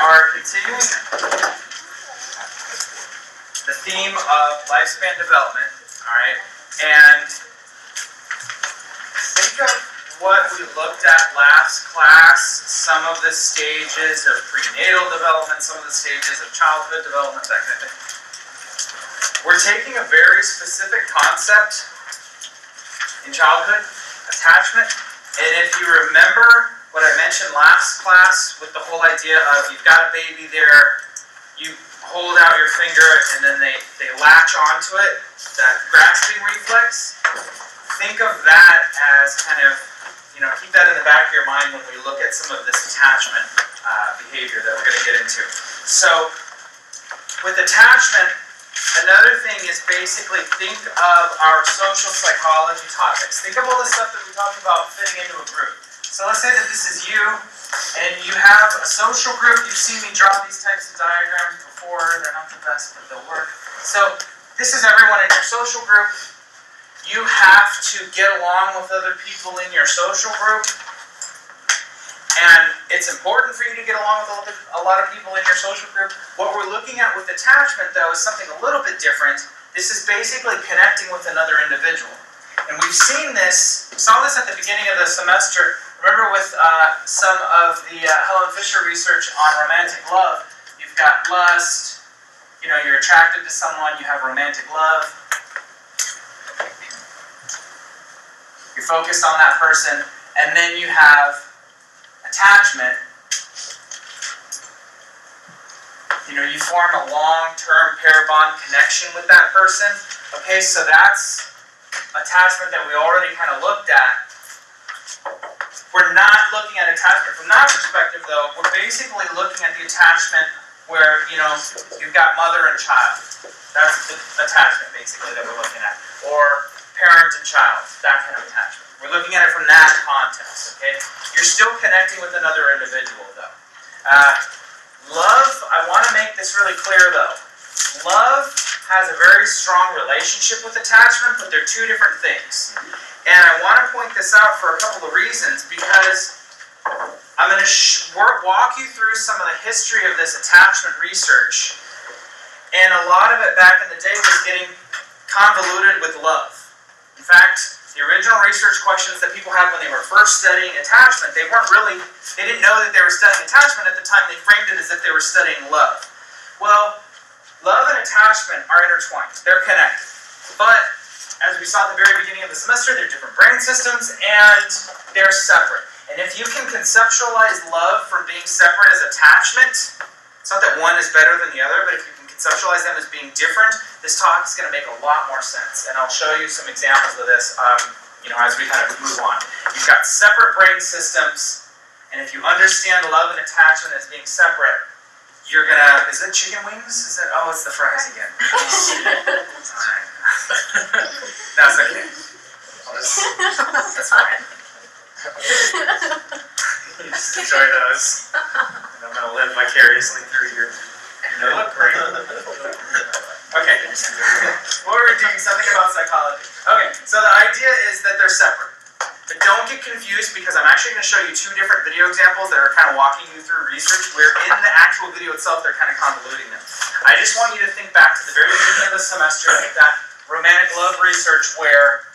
are continuing the theme of lifespan development, all right? And think of what we looked at last class, some of the stages of prenatal development, some of the stages of childhood development, that kind of thing. We're taking a very specific concept in childhood, attachment, and if you remember what I mentioned last class with the whole idea of you've got a baby there, you hold out your finger and then they latch onto it, that grasping reflex, think of that as kind of, keep that in the back of your mind when we look at some of this attachment behavior that we're going to get into. So, with attachment, another thing is basically think of our social psychology topics. Think of all the stuff that we talked about fitting into a group. So let's say that this is you, and you have a social group. You've seen me draw these types of diagrams before. They're not the best, but they'll work. So this is everyone in your social group. You have to get along with other people in your social group. And it's important for you to get along with a lot of people in your social group. What we're looking at with attachment, though, is something a little bit different. This is basically connecting with another individual. And we've seen this, we saw this at the beginning of the semester. Remember with some of the Helen Fisher research on romantic love, you've got lust, you're attracted to someone, you have romantic love. You're focused on that person, and then you have attachment. You form a long-term pair bond connection with that person. Okay, so that's attachment that we already kind of looked at. We're not looking at attachment from that perspective, though. We're basically looking at the attachment where, you've got mother and child. That's the attachment, basically, that we're looking at. Or parent and child, that kind of attachment. We're looking at it from that context, okay? You're still connecting with another individual, though. Love, I want to make this really clear, though. Love has a very strong relationship with attachment, but they're two different things. And I want to point this out for a couple of reasons, because I'm going to walk you through some of the history of this attachment research. And a lot of it back in the day was getting convoluted with love. In fact, the original research questions that people had when they were first studying attachment, they didn't know that they were studying attachment at the time. They framed it as if they were studying love. Well, love and attachment are intertwined. They're connected. But as we saw at the very beginning of the semester, they're different brain systems and they're separate. And if you can conceptualize love from being separate as attachment, it's not that one is better than the other, but if you can conceptualize them as being different, this talk is going to make a lot more sense. And I'll show you some examples of this as we kind of move on. You've got separate brain systems, and if you understand love and attachment as being separate, you're going to, is it chicken wings? It's the fries again. Alright. That's okay. That's fine. You just enjoy those. And I'm going to live vicariously through you. They look great. Okay. What were we doing? Something about psychology. Okay, so the idea is that they're separate. But don't get confused, because I'm actually going to show you two different video examples that are kind of walking you through research where in the actual video itself they're kind of convoluting them. I just want you to think back to the very beginning of the semester, that romantic love research where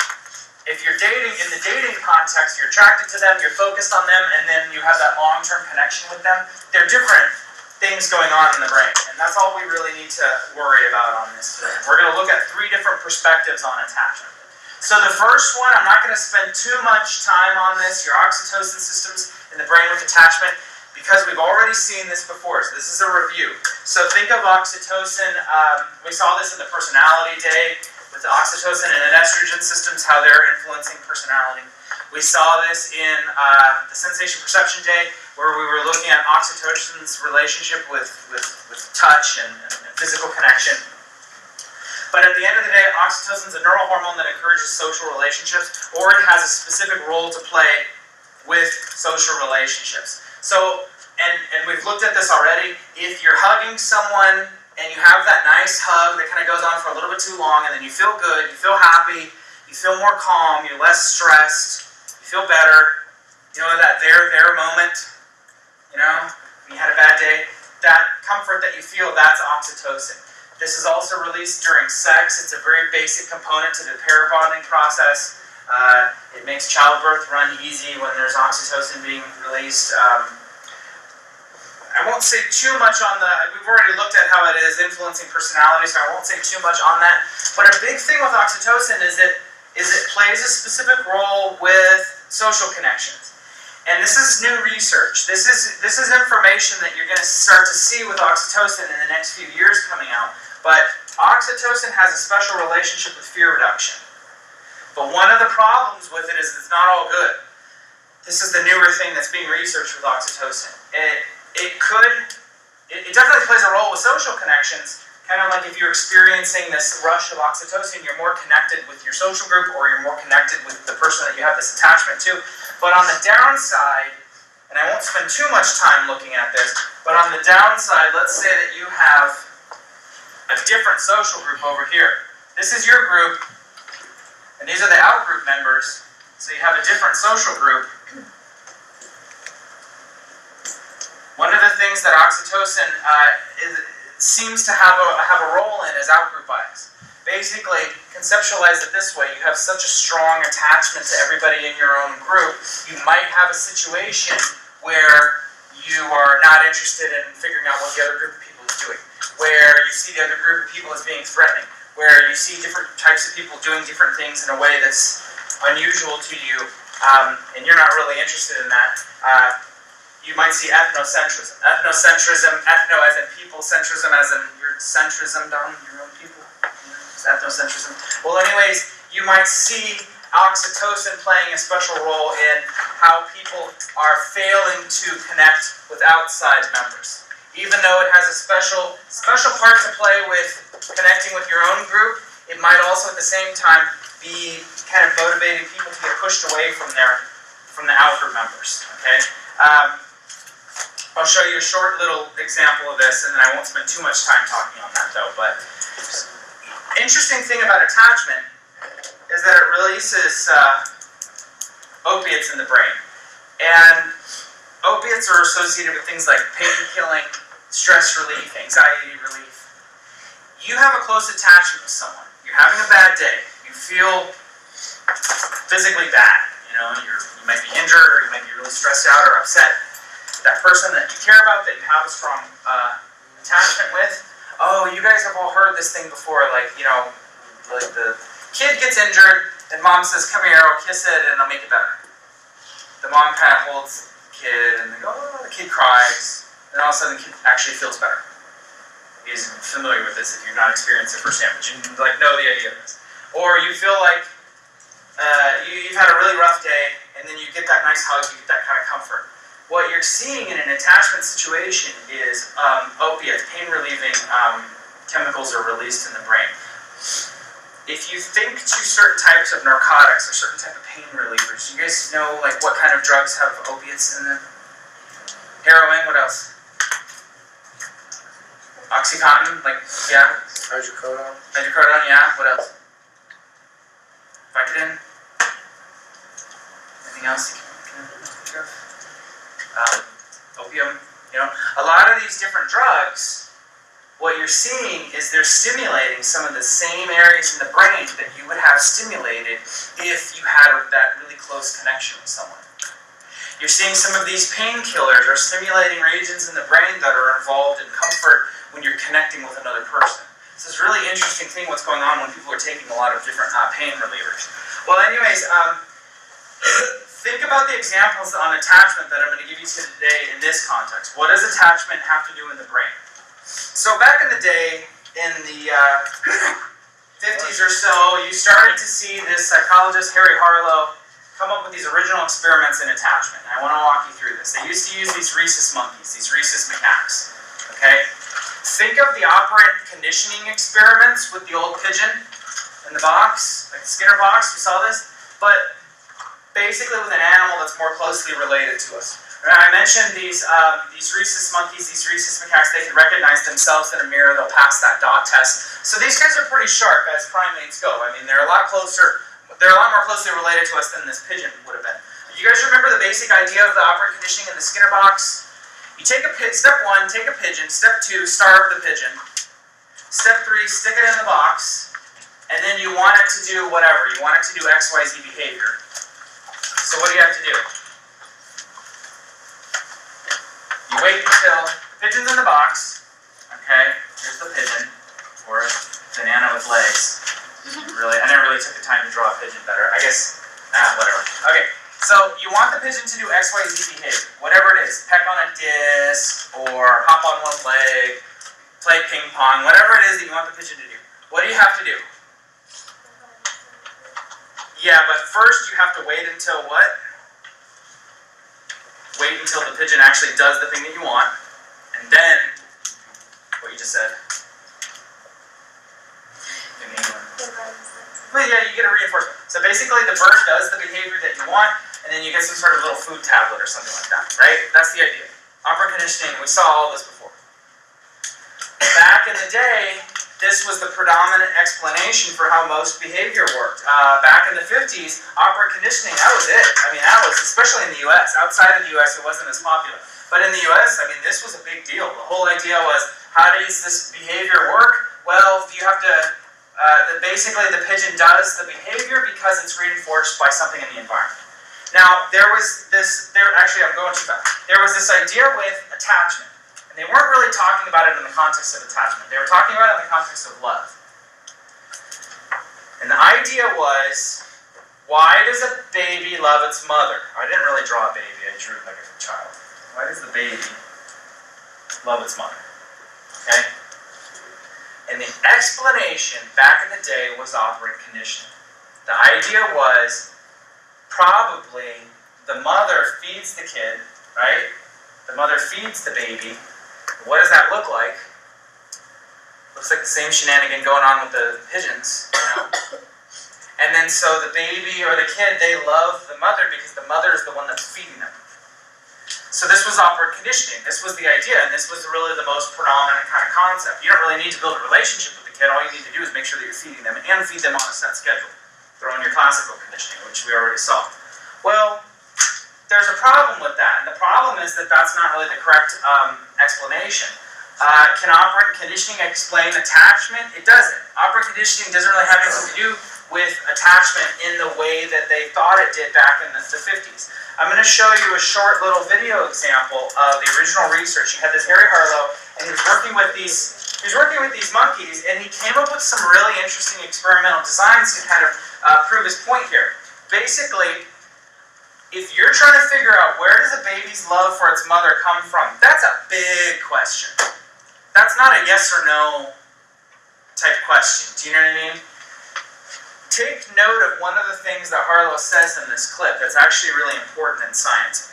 if you're dating, in the dating context, you're attracted to them, you're focused on them, and then you have that long-term connection with them. They're different things going on in the brain, and that's all we really need to worry about on this today. We're going to look at three different perspectives on attachment. So the first one, I'm not going to spend too much time on this, your oxytocin systems in the brain with attachment, because we've already seen this before, so this is a review. So think of oxytocin, we saw this in the personality day, with the oxytocin and estrogen systems, how they're influencing personality. We saw this in the sensation perception day, where we were looking at oxytocin's relationship with touch and physical connection. But at the end of the day, oxytocin is a neural hormone that encourages social relationships, or it has a specific role to play with social relationships. So, and we've looked at this already, if you're hugging someone and you have that nice hug that kind of goes on for a little bit too long, and then you feel good, you feel happy, you feel more calm, you're less stressed, you feel better, that there moment, when you had a bad day, comfort that you feel, that's oxytocin. This is also released during sex. It's a very basic component to the pair bonding process. It makes childbirth run easy when there's oxytocin being released. I won't say too much on we've already looked at how it is influencing personality, so I won't say too much on that. But a big thing with oxytocin is it plays a specific role with social connections. And this is new research. This is information that you're going to start to see with oxytocin in the next few years coming out. But oxytocin has a special relationship with fear reduction. But one of the problems with it is it's not all good. This is the newer thing that's being researched with oxytocin. It definitely plays a role with social connections, kind of like if you're experiencing this rush of oxytocin, you're more connected with your social group or you're more connected with the person that you have this attachment to. But on the downside, and I won't spend too much time looking at this, but on the downside, let's say that you have a different social group over here. This is your group, and these are the out-group members, so you have a different social group. One of the things that oxytocin seems to have a role in is out-group bias. Basically, conceptualize it this way: you have such a strong attachment to everybody in your own group, you might have a situation where you are not interested in figuring out what the other group of people is doing, where you see the other group of people as being threatening, where you see different types of people doing different things in a way that's unusual to you, and you're not really interested in that. You might see ethnocentrism. Ethno as in people, centrism as in your centrism down your own people. It's ethnocentrism. Well, anyways, you might see oxytocin playing a special role in how people are failing to connect with outside members. Even though it has a special part to play with connecting with your own group, it might also at the same time be kind of motivating people to get pushed away from the out-group members. Okay. I'll show you a short little example of this, and then I won't spend too much time talking on that though. But interesting thing about attachment is that it releases opiates in the brain. And opiates are associated with things like pain killing, stress relief, anxiety relief. You have a close attachment with someone. You're having a bad day. You feel physically bad. You might be injured, or you might be really stressed out or upset. That person that you care about, that you have a strong attachment with. Oh, you guys have all heard this thing before, like the kid gets injured, and mom says, "Come here, I'll kiss it, and I'll make it better." The mom kind of holds the kid, and they go, "Oh," the kid cries, and all of a sudden the kid actually feels better. He's familiar with this if you're not experienced it firsthand, but you know the idea of this. Or you feel like you've had a really rough day, and then you get that nice hug, you get that kind of comfort. What you're seeing in an attachment situation is opiates, pain-relieving chemicals are released in the brain. If you think to certain types of narcotics or certain type of pain relievers, you guys know like what kind of drugs have opiates in them? Heroin, what else? Oxycontin, yeah. Hydrocodone, yeah. What else? Vicodin? Anything else you can think of? Opium, a lot of these different drugs, what you're seeing is they're stimulating some of the same areas in the brain that you would have stimulated if you had that really close connection with someone. You're seeing some of these painkillers are stimulating regions in the brain that are involved in comfort when you're connecting with another person. This is a really interesting thing what's going on when people are taking a lot of different pain relievers. Well, anyways, think about the examples on attachment that I'm going to give you today in this context. What does attachment have to do in the brain? So back in the day, in the 50s or so, you started to see this psychologist, Harlow, come up with these original experiments in attachment. And I want to walk you through this. They used to use these rhesus monkeys, these rhesus macaques. Okay? Think of the operant conditioning experiments with the old pigeon in the box, like the Skinner box. You saw this? But basically with an animal that's more closely related to us. I mentioned these rhesus monkeys, these rhesus macaques, they can recognize themselves in a mirror, they'll pass that dot test. So these guys are pretty sharp as primates go. I mean, they're a lot more closely related to us than this pigeon would have been. You guys remember the basic idea of the operant conditioning in the Skinner box? You take step 1, take a pigeon. Step 2, starve the pigeon. Step 3, stick it in the box. And then you want it to do whatever. You want it to do XYZ behavior. So what do you have to do? You wait until the pigeon's in the box. Okay, here's the pigeon, or banana with legs. I never really took the time to draw a pigeon better. I guess, whatever. Okay, so you want the pigeon to do XYZ behavior, whatever it is. Peck on a disc, or hop on one leg, play ping pong, whatever it is that you want the pigeon to do. What do you have to do? Yeah, but first you have to wait until what? Wait until the pigeon actually does the thing that you want, and then, what you just said. In England. Well, yeah, you get a reinforcement. So basically the bird does the behavior that you want, and then you get some sort of little food tablet or something like that, right? That's the idea. Operant conditioning, we saw all this before. Back in the day, this was the predominant explanation for how most behavior worked. Back in the 50s, operant conditioning, that was it. I mean, that was, especially in the US. Outside of the US, it wasn't as popular. But in the US, I mean, this was a big deal. The whole idea was, how does this behavior work? Well, you have to, basically the pigeon does the behavior because it's reinforced by something in the environment. Now, actually I'm going too fast. There was this idea with attachment. And they weren't really talking about it in the context of attachment. They were talking about it in the context of love. And the idea was, why does a baby love its mother? I didn't really draw a baby, I drew like a child. Why does the baby love its mother? Okay? And the explanation back in the day was operant conditioning. The idea was, probably the mother feeds the kid, right? The mother feeds the baby. What does that look like? Looks like the same shenanigan going on with the pigeons, you know? And then so the baby or the kid, they love the mother because the mother is the one that's feeding them. So this was operant conditioning. This was the idea, and this was really the most predominant kind of concept. You don't really need to build a relationship with the kid. All you need to do is make sure that you're feeding them and feed them on a set schedule. Throw in your classical conditioning, which we already saw. Well, there's a problem with that, and the problem is that that's not really the correct explanation. Can operant conditioning explain attachment? It doesn't. Operant conditioning doesn't really have anything to do with attachment in the way that they thought it did back in the 50s. I'm going to show you a short little video example of the original research. You had this Harry Harlow, and he was working with these monkeys, and he came up with some really interesting experimental designs to kind of prove his point here. Basically, if you're trying to figure out where does a baby's love for its mother come from, that's a big question. That's not a yes or no type question. Do you know what I mean? Take note of one of the things that Harlow says in this clip that's actually really important in science.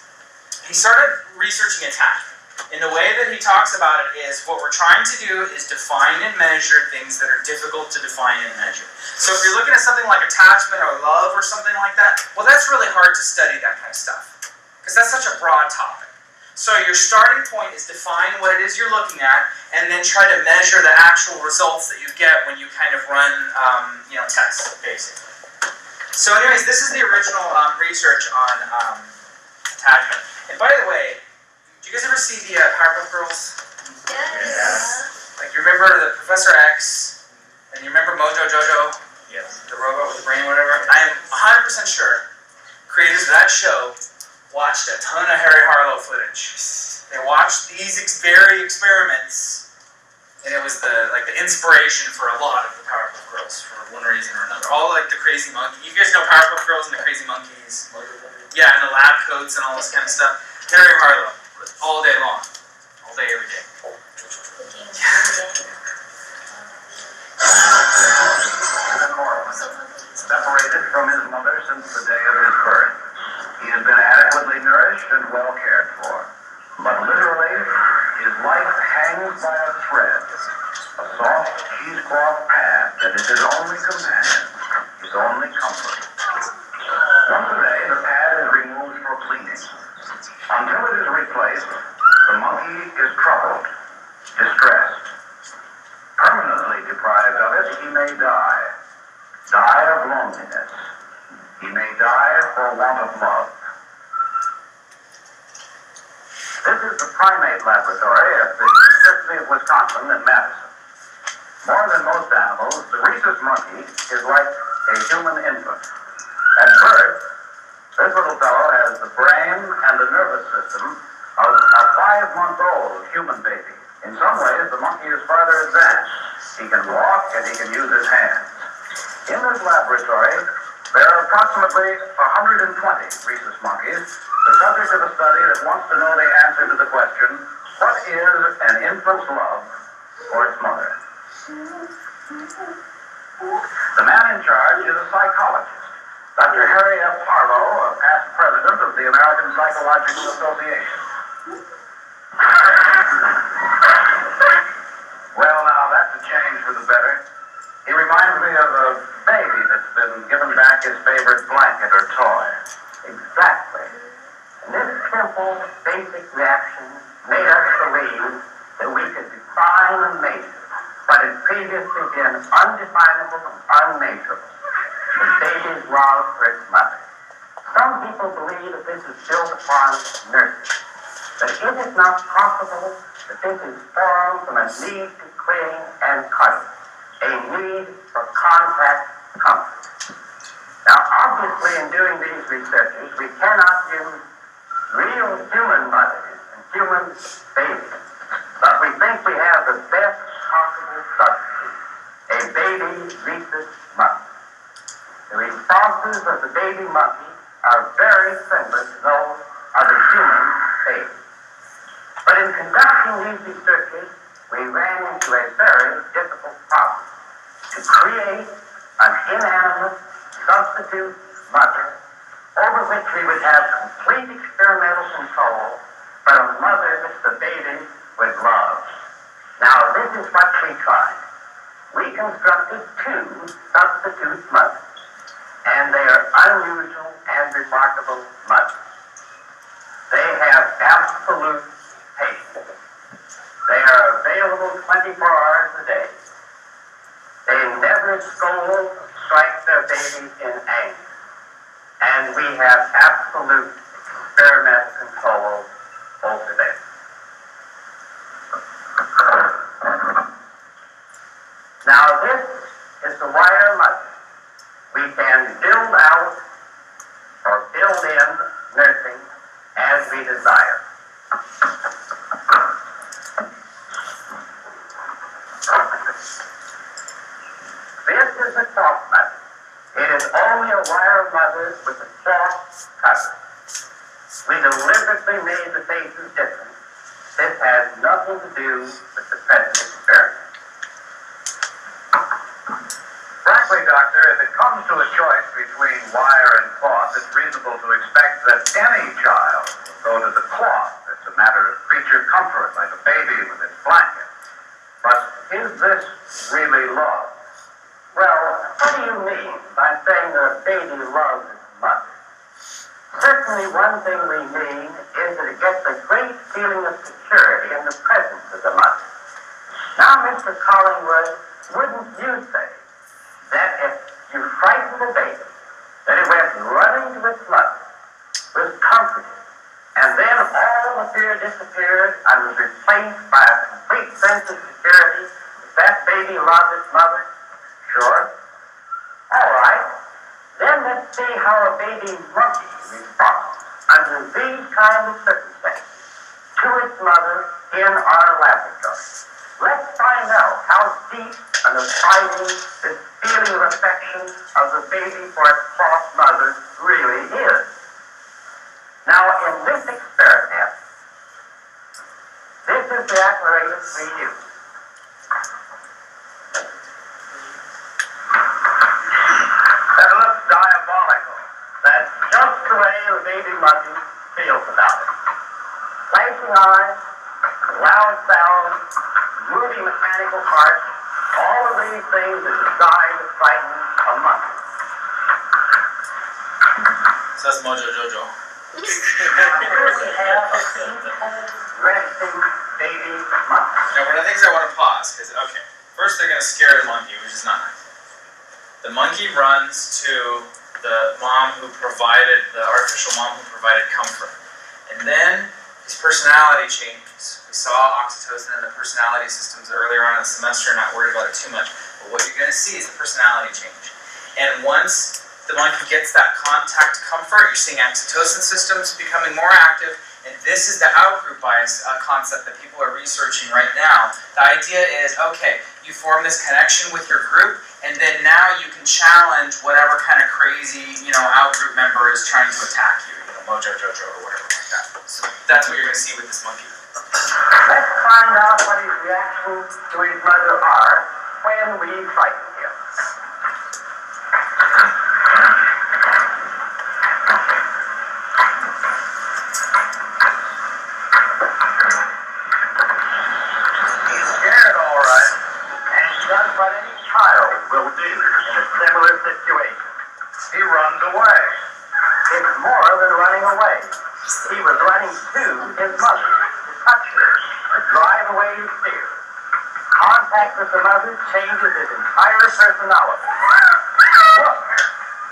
He started researching attachment. And the way that he talks about it is, what we're trying to do is define and measure things that are difficult to define and measure. So if you're looking at something like attachment or love or something like that, well, that's really hard to study that kind of stuff, because that's such a broad topic. So your starting point is define what it is you're looking at, and then try to measure the actual results that you get when you kind of run tests, basically. So anyways, this is the original research on attachment. And by the way, do you guys ever see the Powerpuff Girls? Yes. Yeah. Like, you remember the Professor X, and you remember Mojo Jojo? Yes. The robot with the brain or whatever? I am 100% sure creators of that show watched a ton of Harry Harlow footage. They watched these very experiments, and it was the inspiration for a lot of the Powerpuff Girls for one reason or another. All like the crazy monkey. You guys know Powerpuff Girls and the crazy monkeys? Yeah, and the lab coats and all this kind of stuff. Harry Harlow. All day long. All day, every day. Separated from his mother since the day of his birth. He has been adequately nourished and well cared for. But literally, his life hangs by a thread. A soft cheesecloth pad that is his only companion, his only comfort. Once a day, the pad is removed for cleaning. Until it is replaced, the monkey is troubled, distressed. Permanently deprived of it, he may die. Die of loneliness. He may die for want of love. This is the primate laboratory at the University of Wisconsin in Madison. More than most animals, the rhesus monkey is like a human infant. At birth, this little fellow has the brain and the nervous system of a 5-month-old human baby. In some ways, the monkey is farther advanced. He can walk and he can use his hands. In this laboratory, there are approximately 120 rhesus monkeys, the subject of a study that wants to know the answer to the question, what is an infant's love for its mother? The man in charge is a psychologist, Dr. Harry F. Harlow, a past president of the American Psychological Association. Well, now, that's a change for the better. He reminds me of a baby that's been given back his favorite blanket or toy. Exactly. And this simple, basic reaction made us believe that we could define and measure what had previously been undefinable and unmeasurable, the baby's love for its mother. Some people believe that this is built upon nurture. But is it not possible that this is formed from a need to cling and cuddle, a need for contact comfort? Now, obviously, in doing these researches, we cannot use real human mothers and human babies, but we think we have the best possible substitute, a baby rhesus monkey. The responses of the baby monkey are very similar to those of the human baby. But in conducting these researches, we ran into a very difficult problem: to create an inanimate substitute mother over which we would have complete experimental control, but a mother which the baby would love. Now, this is what we tried. We constructed 2 substitute mothers, and they are unusual and remarkable mothers. They have absolute patience. They are available 24 hours a day. They never scold or strike their babies in anger. And we have absolute experimental control over them. Now, this is the wire mother. We can build out or build in nursing as we desire. This is a cloth mother. It is only a wire mother with a cloth cover. We deliberately made the faces different. This has nothing to do with the present experiment. Frankly, Doctor, if it comes to a choice between wire and cloth, it's reasonable to expect that any child will go to the cloth. It's a matter of creature comfort, like a baby with its blanket. But is this really love? Well, what do you mean by saying that a baby loves its mother? Certainly one thing we mean is that it gets a great feeling of security in the presence of the mother. Now, Mr. Collingwood, wouldn't you say that if you frightened the baby, that it went running to its mother, was comforted, and then all the fear disappeared and was replaced by a complete sense of security, that baby loved its mother? Sure. All right. Then let's see how a baby monkey responds under these kinds of circumstances to its mother in our laboratory. Let's find out how deep and abiding this feeling of affection of the baby for its cloth mother really is. Now, in this experiment, this is the apparatus we use. That looks diabolical. That's just the way the baby monkey feels about it. Flashing eyes, loud sounds, moving mechanical parts, all of these things are designed to frighten a monkey. So that's Mojo Jojo. Here we have a simple, resting baby monkey. Now, one of the things I want to pause, because, okay, first they're going to scare the monkey, which is not nice. The monkey runs to the mom who provided, the artificial mom who provided comfort. And then His personality changes. We saw oxytocin in the personality systems earlier on in the semester, not worried about it too much. But what you're going to see is the personality change. And once the monkey gets that contact comfort, you're seeing oxytocin systems becoming more active. And this is the outgroup bias concept that people are researching right now. The idea is, okay, you form this connection with your group, and then now you can challenge whatever kind of crazy, outgroup member is trying to attack you, Mojo Jojo or whatever like that. So that's what you're going to see with this monkey. Let's find out what his reactions to his mother are when we frighten him. He's scared, all right, and he does what any child will do in a similar situation. He runs away. It's more than running away. He was running to his mother, to touch her, to drive away his fear. Contact with the mother changes his entire personality. Look,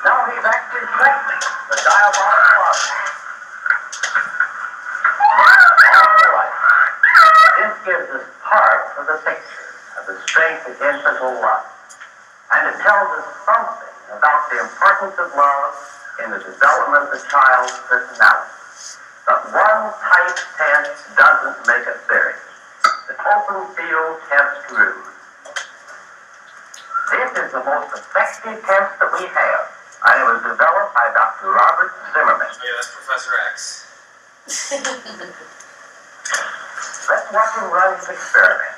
now he's actually threatening the diabolical object. All right. This gives us part of the picture of the strength of infantile love. And it tells us something about the importance of love in the development of the child's personality. But one type test doesn't make it serious. The open field test room. This is the most effective test that we have, and it was developed by Dr. Robert Zimmerman. Yeah, that's Professor X. Let's watch him run his experiment.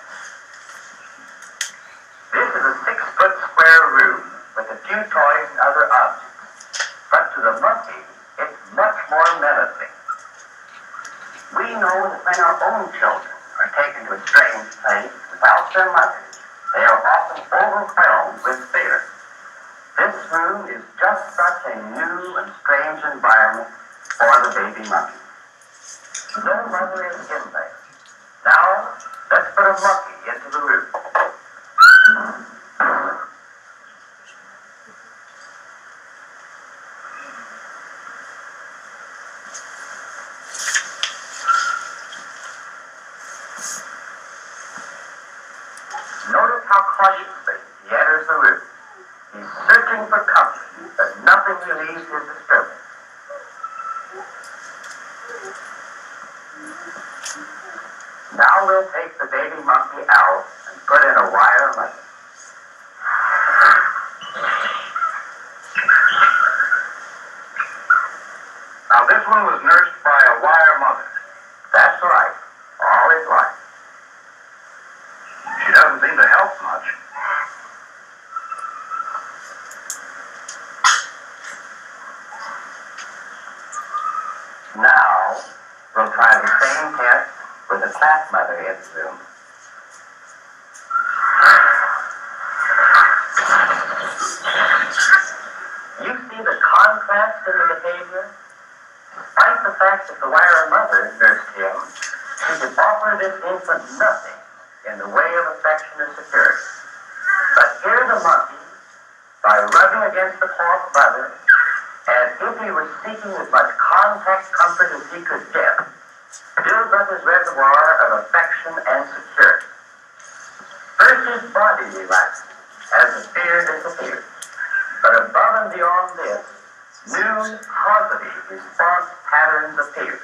This is a 6-foot square room with a few toys and other objects. But to the monkey, it's much more menacing. We know that when our own children are taken to a strange place without their mothers, they are often overwhelmed with fear. This room is just such a new and strange environment for the baby monkey. No mother is in there. Now, let's put a monkey into the room. Notice how cautiously he enters the room. He's searching for comfort, but nothing relieves his disturbance. Now we'll take the baby monkey out and put in a wire monkey. Now, this one was nursed by a wire mother. That's right, all his life. She doesn't seem to help much. Now, we'll try the same test with a cat mother in the room. You see the contrast in the behavior? Despite the fact that the wire mother nursed him, she could offer this infant nothing in the way of affection or security. But here the monkey, by rubbing against the cloth mother, as if he was seeking as much contact comfort as he could get, builds up his reservoir of affection and security. First his body relaxes as the fear disappears. But above and beyond this, new positive response patterns appear.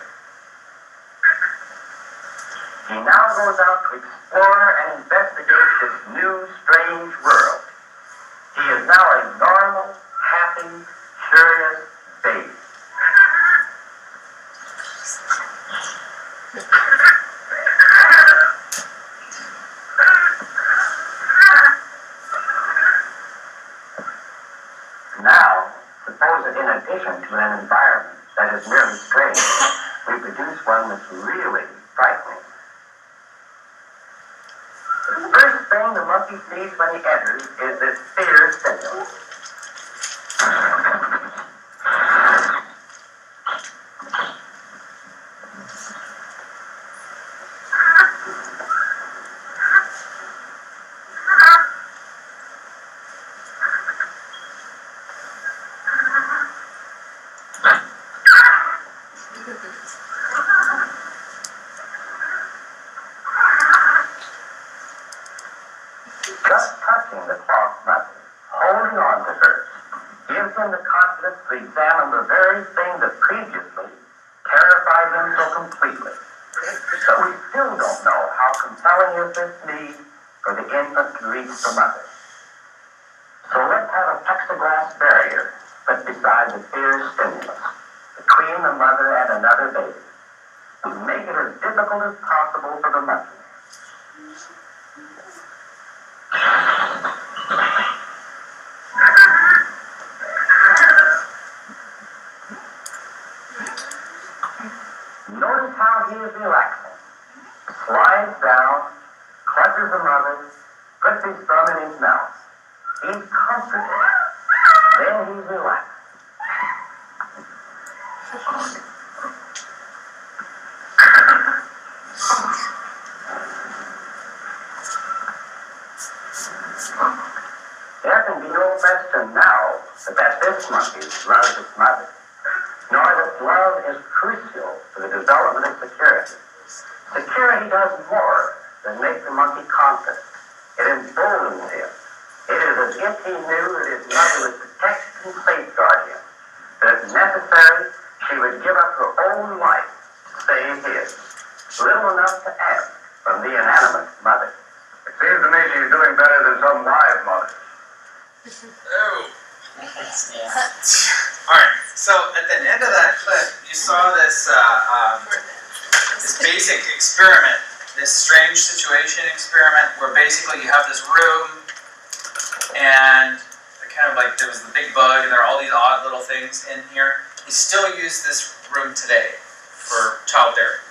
He now goes out to explore and investigate this new, strange world. He is now a normal, happy, curious baby. Now, suppose that in addition to an environment that is merely strange, we produce one that's really frightening. The first thing the monkey sees when he enters is this fear stimulus. Just touching the cloth mother, holding on to her, gives him the confidence to examine the very thing that previously terrified him so completely. But we still don't know how compelling is this need for the infant to reach the mother. So let's have a plexiglass barrier put beside the fear stimulus between the mother and another baby, to make it as difficult as possible for the mother. Notice how he is relaxing. Slides down, clutches the mother, puts his thumb in his mouth. He's comforted. Then he's relaxed. There can be no question now that this monkey loves its mother, nor that love is crucial to the development of security. Security does more than make the monkey confident. It emboldens him. It is as if he knew that his mother would protect and safeguard him, that if necessary, she would give up her own life to save his. Little enough to ask from the inanimate mother. It seems to me she's doing better than some live mothers. Oh. Alright, so at the end of that clip, you saw this this basic experiment, this strange situation experiment, where basically you have this room, and kind of like there was the big bug, and there are all these odd little things in here. You still use this room today for child therapy.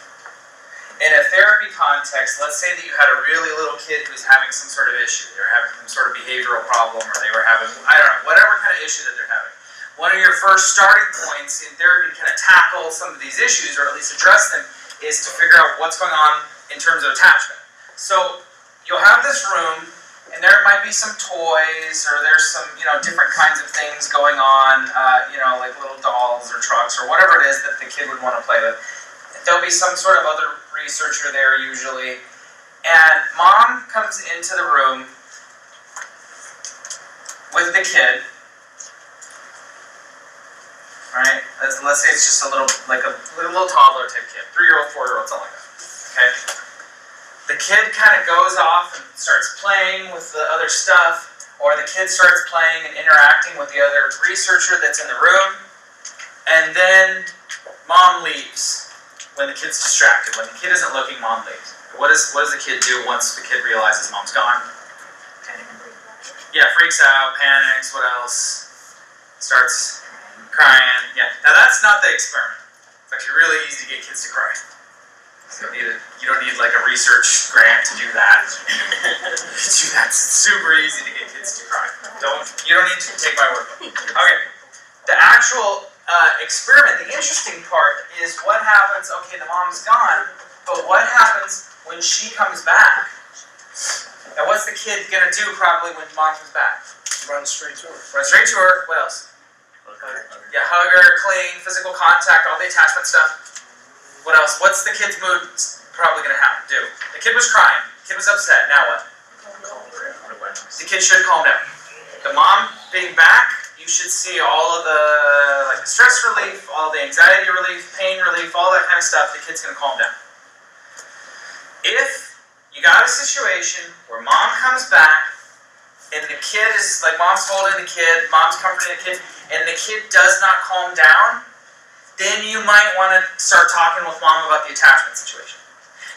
In a therapy context, let's say that you had a really little kid who was having some sort of issue. They were having some sort of behavioral problem, or they were having, I don't know, whatever kind of issue that they're having. One of your first starting points in therapy to kind of tackle some of these issues, or at least address them, is to figure out what's going on in terms of attachment. So you'll have this room, and there might be some toys, or there's some, different kinds of things going on, like little dolls or trucks or whatever it is that the kid would want to play with. There'll be some sort of other researcher there usually, and mom comes into the room with the kid. Alright, let's say it's just a little toddler type kid, 3-year-old, 4-year-old, something like that. Okay? The kid kind of goes off and starts playing with the other stuff, or the kid starts playing and interacting with the other researcher that's in the room, and then mom leaves when the kid's distracted. When the kid isn't looking, mom leaves. What does the kid do once the kid realizes mom's gone? Yeah, freaks out, panics, what else? Starts crying. Yeah, now that's not the experiment. It's actually really easy to get kids to cry. You don't need like a research grant to do that. It's super easy to get kids to cry. You don't need to take my word for it. Okay, the actual experiment, the interesting part is what happens, okay, the mom's gone, but what happens when she comes back? Now what's the kid gonna do probably when mom comes back? Run straight to her. Run straight to her, what else? Yeah, hug her, cling, physical contact, all the attachment stuff. What else? What's the kid's mood probably gonna do? The kid was crying, the kid was upset, now what? The kid should calm down. The mom being back, you should see all of the stress relief, all the anxiety relief, pain relief, all that kind of stuff. The kid's gonna calm down. If you got a situation where mom comes back and the kid is like, mom's holding the kid, mom's comforting the kid, and the kid does not calm down, then you might want to start talking with mom about the attachment situation.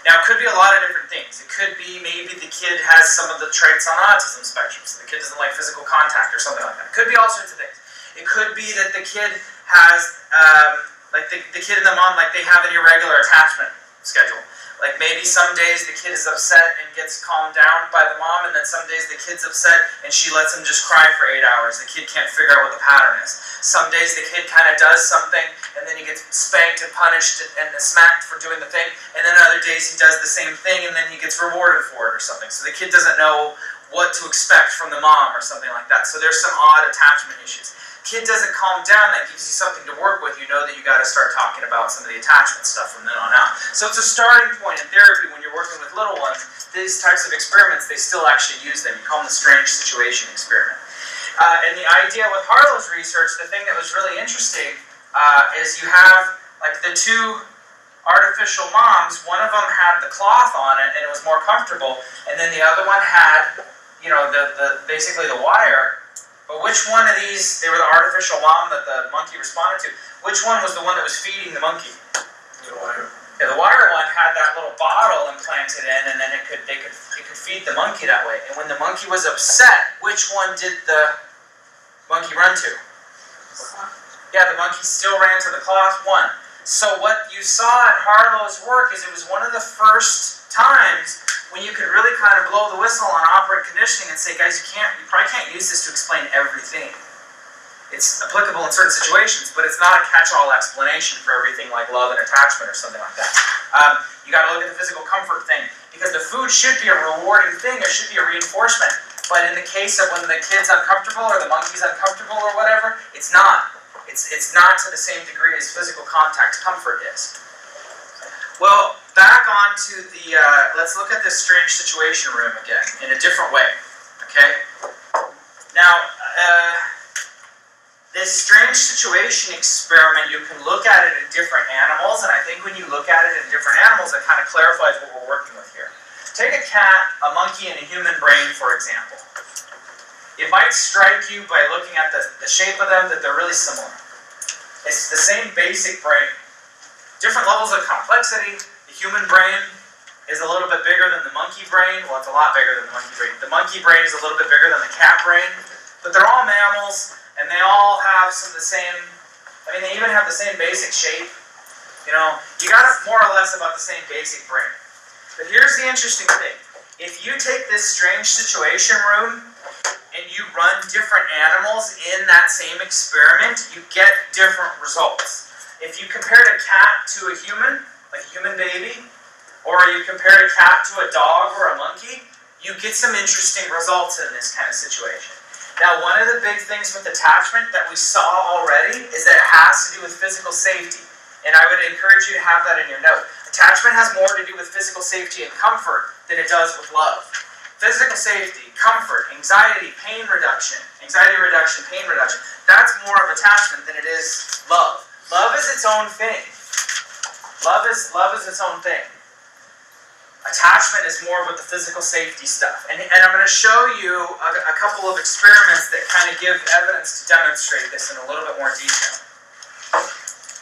Now, it could be a lot of different things. It could be maybe the kid has some of the traits on autism spectrum, so the kid doesn't like physical contact or something like that. It could be all sorts of things. It could be that the kid has, the kid and the mom, they have an irregular attachment schedule. Like maybe some days the kid is upset and gets calmed down by the mom, and then some days the kid's upset and she lets him just cry for 8 hours. The kid can't figure out what the pattern is. Some days the kid kind of does something and then he gets spanked and punished and smacked for doing the thing, and then other days he does the same thing and then he gets rewarded for it or something. So the kid doesn't know what to expect from the mom or something like that. So there's some odd attachment issues. Kid doesn't calm down, that gives you something to work with. You know that you got to start talking about some of the attachment stuff from then on out. So it's a starting point in therapy when you're working with little ones. These types of experiments, they still actually use them. You call them the strange situation experiment. And the idea with Harlow's research, the thing that was really interesting is you have like the two artificial moms. One of them had the cloth on it and it was more comfortable, and then the other one had, you know, basically the wire. But which one of these, they were the artificial mom that the monkey responded to, which one was the one that was feeding the monkey? The wire. Yeah, the wire one had that little bottle implanted in, and then it could feed the monkey that way. And when the monkey was upset, which one did the monkey run to? Yeah, the monkey still ran to the cloth one. So what you saw at Harlow's work is it was one of the first times when you could really kind of blow the whistle on operant conditioning and say, guys, you probably can't use this to explain everything. It's applicable in certain situations, but it's not a catch-all explanation for everything like love and attachment or something like that. You got to look at the physical comfort thing, because the food should be a rewarding thing. It should be a reinforcement. But in the case of when the kid's uncomfortable or the monkey's uncomfortable or whatever, it's not. It's not to the same degree as physical contact comfort is. Well, back on to the, let's look at this strange situation room again in a different way, okay? Now, this strange situation experiment, you can look at it in different animals, and I think when you look at it in different animals, it kind of clarifies what we're working with here. Take a cat, a monkey, and a human brain, for example. It might strike you by looking at the shape of them that they're really similar. It's the same basic brain. Different levels of complexity. The human brain is a little bit bigger than the monkey brain. Well, it's a lot bigger than the monkey brain. The monkey brain is a little bit bigger than the cat brain. But they're all mammals, and they all have some of the same, I mean, they even have the same basic shape. You know, you got it more or less about the same basic brain. But here's the interesting thing. If you take this strange situation room and you run different animals in that same experiment, you get different results. If you compared a cat to a human, like a human baby, or you compared a cat to a dog or a monkey, you get some interesting results in this kind of situation. Now, one of the big things with attachment that we saw already is that it has to do with physical safety. And I would encourage you to have that in your note. Attachment has more to do with physical safety and comfort than it does with love. Physical safety, comfort, anxiety, pain reduction, pain reduction, that's more of attachment than it is love. Love is its own thing. Love is its own thing. Attachment is more with the physical safety stuff. And I'm going to show you a couple of experiments that kind of give evidence to demonstrate this in a little bit more detail.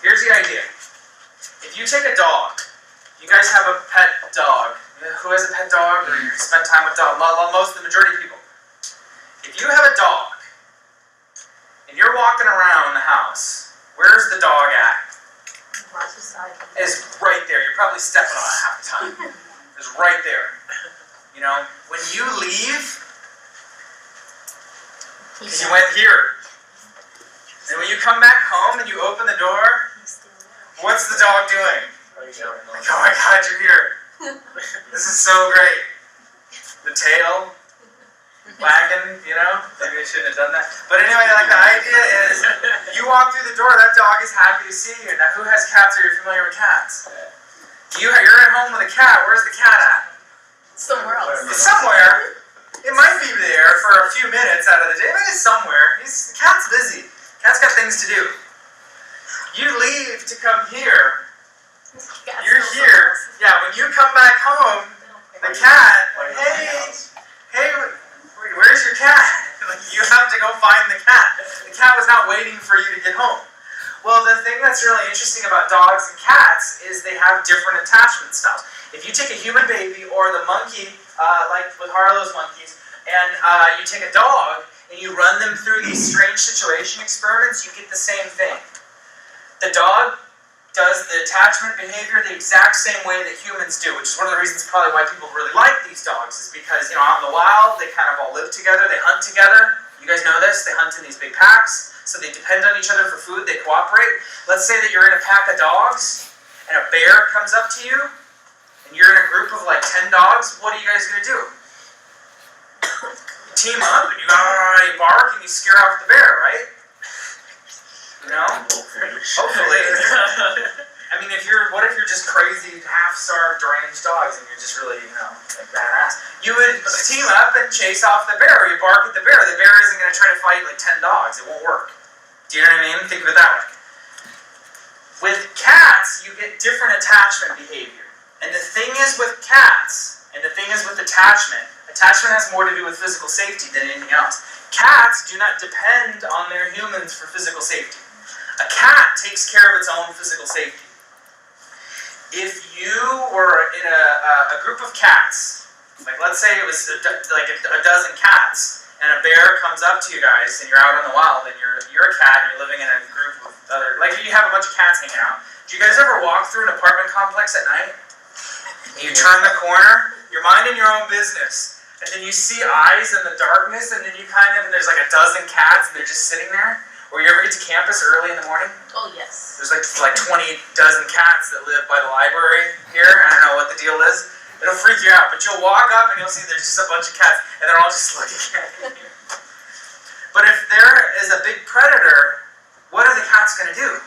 Here's the idea. If you take a dog, you guys have a pet dog. Who has a pet dog, or you spend time with dogs? The majority of people. If you have a dog, and you're walking around the house, where's the dog at? It's right there. You're probably stepping on it half the time. It's right there. You know, when you leave, because you went here, and when you come back home and you open the door, what's the dog doing? Like, oh my God, you're here. This is so great. The tail wagging, you know? Maybe I shouldn't have done that. But anyway, like the idea is, you walk through the door, that dog is happy to see you. Now, who has cats, or you're familiar with cats? You're at home with a cat. Where's the cat at? Somewhere else. It's somewhere. It might be there for a few minutes out of the day, but it's somewhere. The cat's busy. Cat's got things to do. You leave to come here. You're here. Yeah, when you come back home, the cat, hey, where's your cat? You have to go find the cat. The cat was not waiting for you to get home. Well, the thing that's really interesting about dogs and cats is they have different attachment styles. If you take a human baby or the monkey, like with Harlow's monkeys, and you take a dog and you run them through these strange situation experiments, you get the same thing. The dog does the attachment behavior the exact same way that humans do, which is one of the reasons probably why people really like these dogs, is because, you know, out in the wild, they kind of all live together, they hunt together. You guys know this, they hunt in these big packs, so they depend on each other for food, they cooperate. Let's say that you're in a pack of dogs, and a bear comes up to you, and you're in a group of like 10 dogs, what are you guys going to do? You team up, and you bark, and you scare off the bear, right? You know? Hopefully. I mean, what if you're just crazy, half-starved, deranged dogs, and you're just really, like badass? You would team up and chase off the bear, or you bark at the bear. The bear isn't going to try to fight like 10 dogs. It won't work. Do you know what I mean? Think of it that way. With cats, you get different attachment behavior. And the thing is with cats, and the thing is with attachment has more to do with physical safety than anything else. Cats do not depend on their humans for physical safety. A cat takes care of its own physical safety. If you were in a group of cats, like let's say it was a dozen cats, and a bear comes up to you guys, and you're out in the wild, and you're a cat, and you're living in a group of other, like you have a bunch of cats hanging out. Do you guys ever walk through an apartment complex at night? And you turn the corner, you're minding your own business, and then you see eyes in the darkness, and then and there's like a dozen cats, and they're just sitting there. Or you ever get to campus early in the morning? Oh, yes. There's like 20 dozen cats that live by the library here. I don't know what the deal is. It'll freak you out, but you'll walk up and you'll see there's just a bunch of cats, and they're all just looking at you. But if there is a big predator, what are the cats going to do?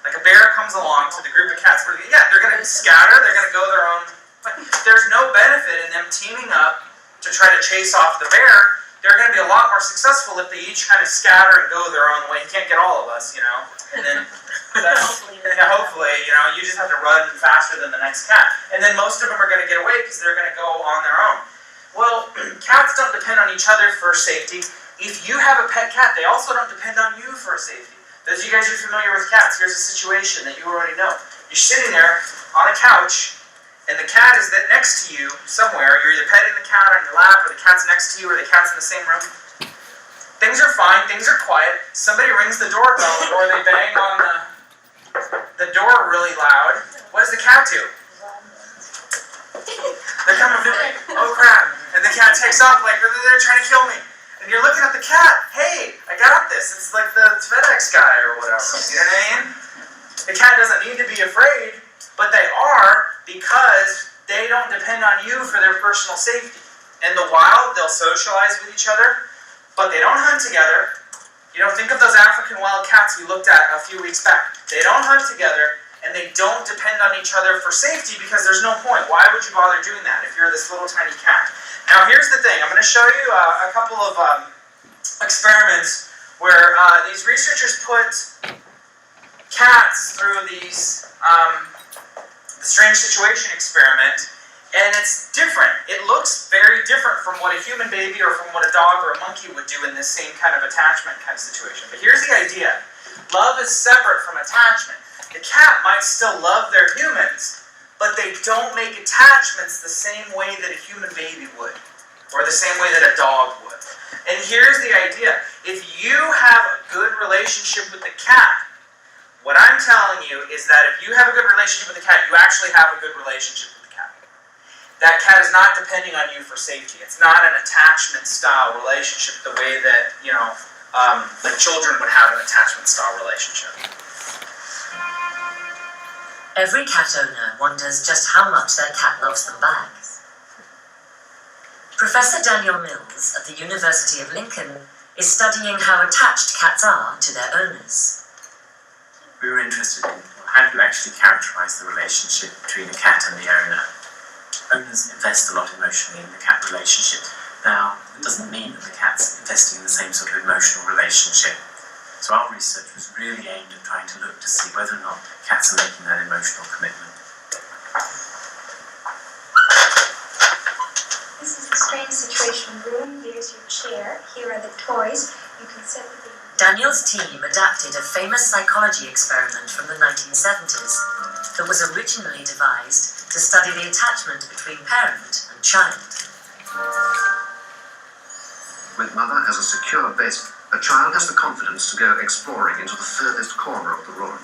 Like a bear comes along to the group of cats, they're going to scatter, they're going to go their own. But there's no benefit in them teaming up to try to chase off the bear. They're going to be a lot more successful if they each kind of scatter and go their own way. You can't get all of us, And then, hopefully, you just have to run faster than the next cat. And then most of them are going to get away because they're going to go on their own. Well, cats don't depend on each other for safety. If you have a pet cat, they also don't depend on you for safety. Those of you guys who are familiar with cats, here's a situation that you already know. You're sitting there on a couch, and the cat is next to you somewhere. You're either petting the cat on your lap, or the cat's next to you, or the cat's in the same room. Things are fine, things are quiet. Somebody rings the doorbell, or they bang on the door really loud. What does the cat do? They're coming for me. Oh crap. And the cat takes off like they're trying to kill me. And you're looking at the cat. Hey, I got this. It's like the FedEx guy or whatever. You know what I mean? The cat doesn't need to be afraid, but they are because they don't depend on you for their personal safety. In the wild, they'll socialize with each other, but they don't hunt together. Think of those African wild cats we looked at a few weeks back. They don't hunt together, and they don't depend on each other for safety because there's no point. Why would you bother doing that if you're this little tiny cat? Now, here's the thing. I'm going to show you a couple of experiments where these researchers put cats through these the strange situation experiment, and it's different. It looks very different from what a human baby or from what a dog or a monkey would do in this same kind of attachment kind of situation. But here's the idea. Love is separate from attachment. The cat might still love their humans, but they don't make attachments the same way that a human baby would, or the same way that a dog would. And here's the idea. If you have a good relationship with the cat, what I'm telling you is that if you have a good relationship with the cat, you actually have a good relationship with the cat. That cat is not depending on you for safety. It's not an attachment-style relationship the way that, like children would have an attachment-style relationship. Every cat owner wonders just how much their cat loves them back. Professor Daniel Mills of the University of Lincoln is studying how attached cats are to their owners. We were interested in how do you actually characterize the relationship between a cat and the owner. Owners invest a lot emotionally in the cat relationship. Now, it doesn't mean that the cat's investing in the same sort of emotional relationship. So our research was really aimed at trying to look to see whether or not cats are making that emotional commitment. This is the strange situation room. Here's your chair. Here are the toys. You can set the baby. Daniel's team adapted a famous psychology experiment from the 1970s that was originally devised to study the attachment between parent and child. When mother has a secure base, a child has the confidence to go exploring into the furthest corner of the room.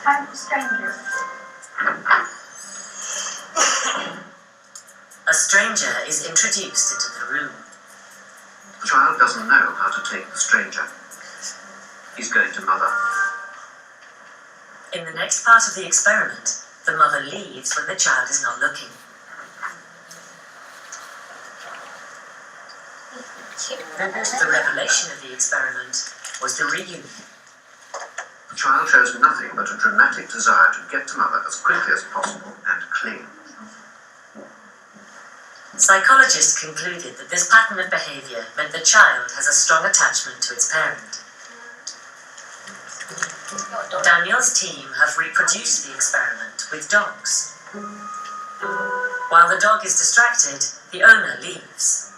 Time for strangers. A stranger is introduced into the room. The child doesn't know how to take the stranger. He's going to mother. In the next part of the experiment, the mother leaves when the child is not looking. The revelation of the experiment was the reunion. The child shows nothing but a dramatic desire to get to mother as quickly as possible and cling. Psychologists concluded that this pattern of behaviour meant the child has a strong attachment to its parent. Daniel's team have reproduced the experiment with dogs. While the dog is distracted, the owner leaves.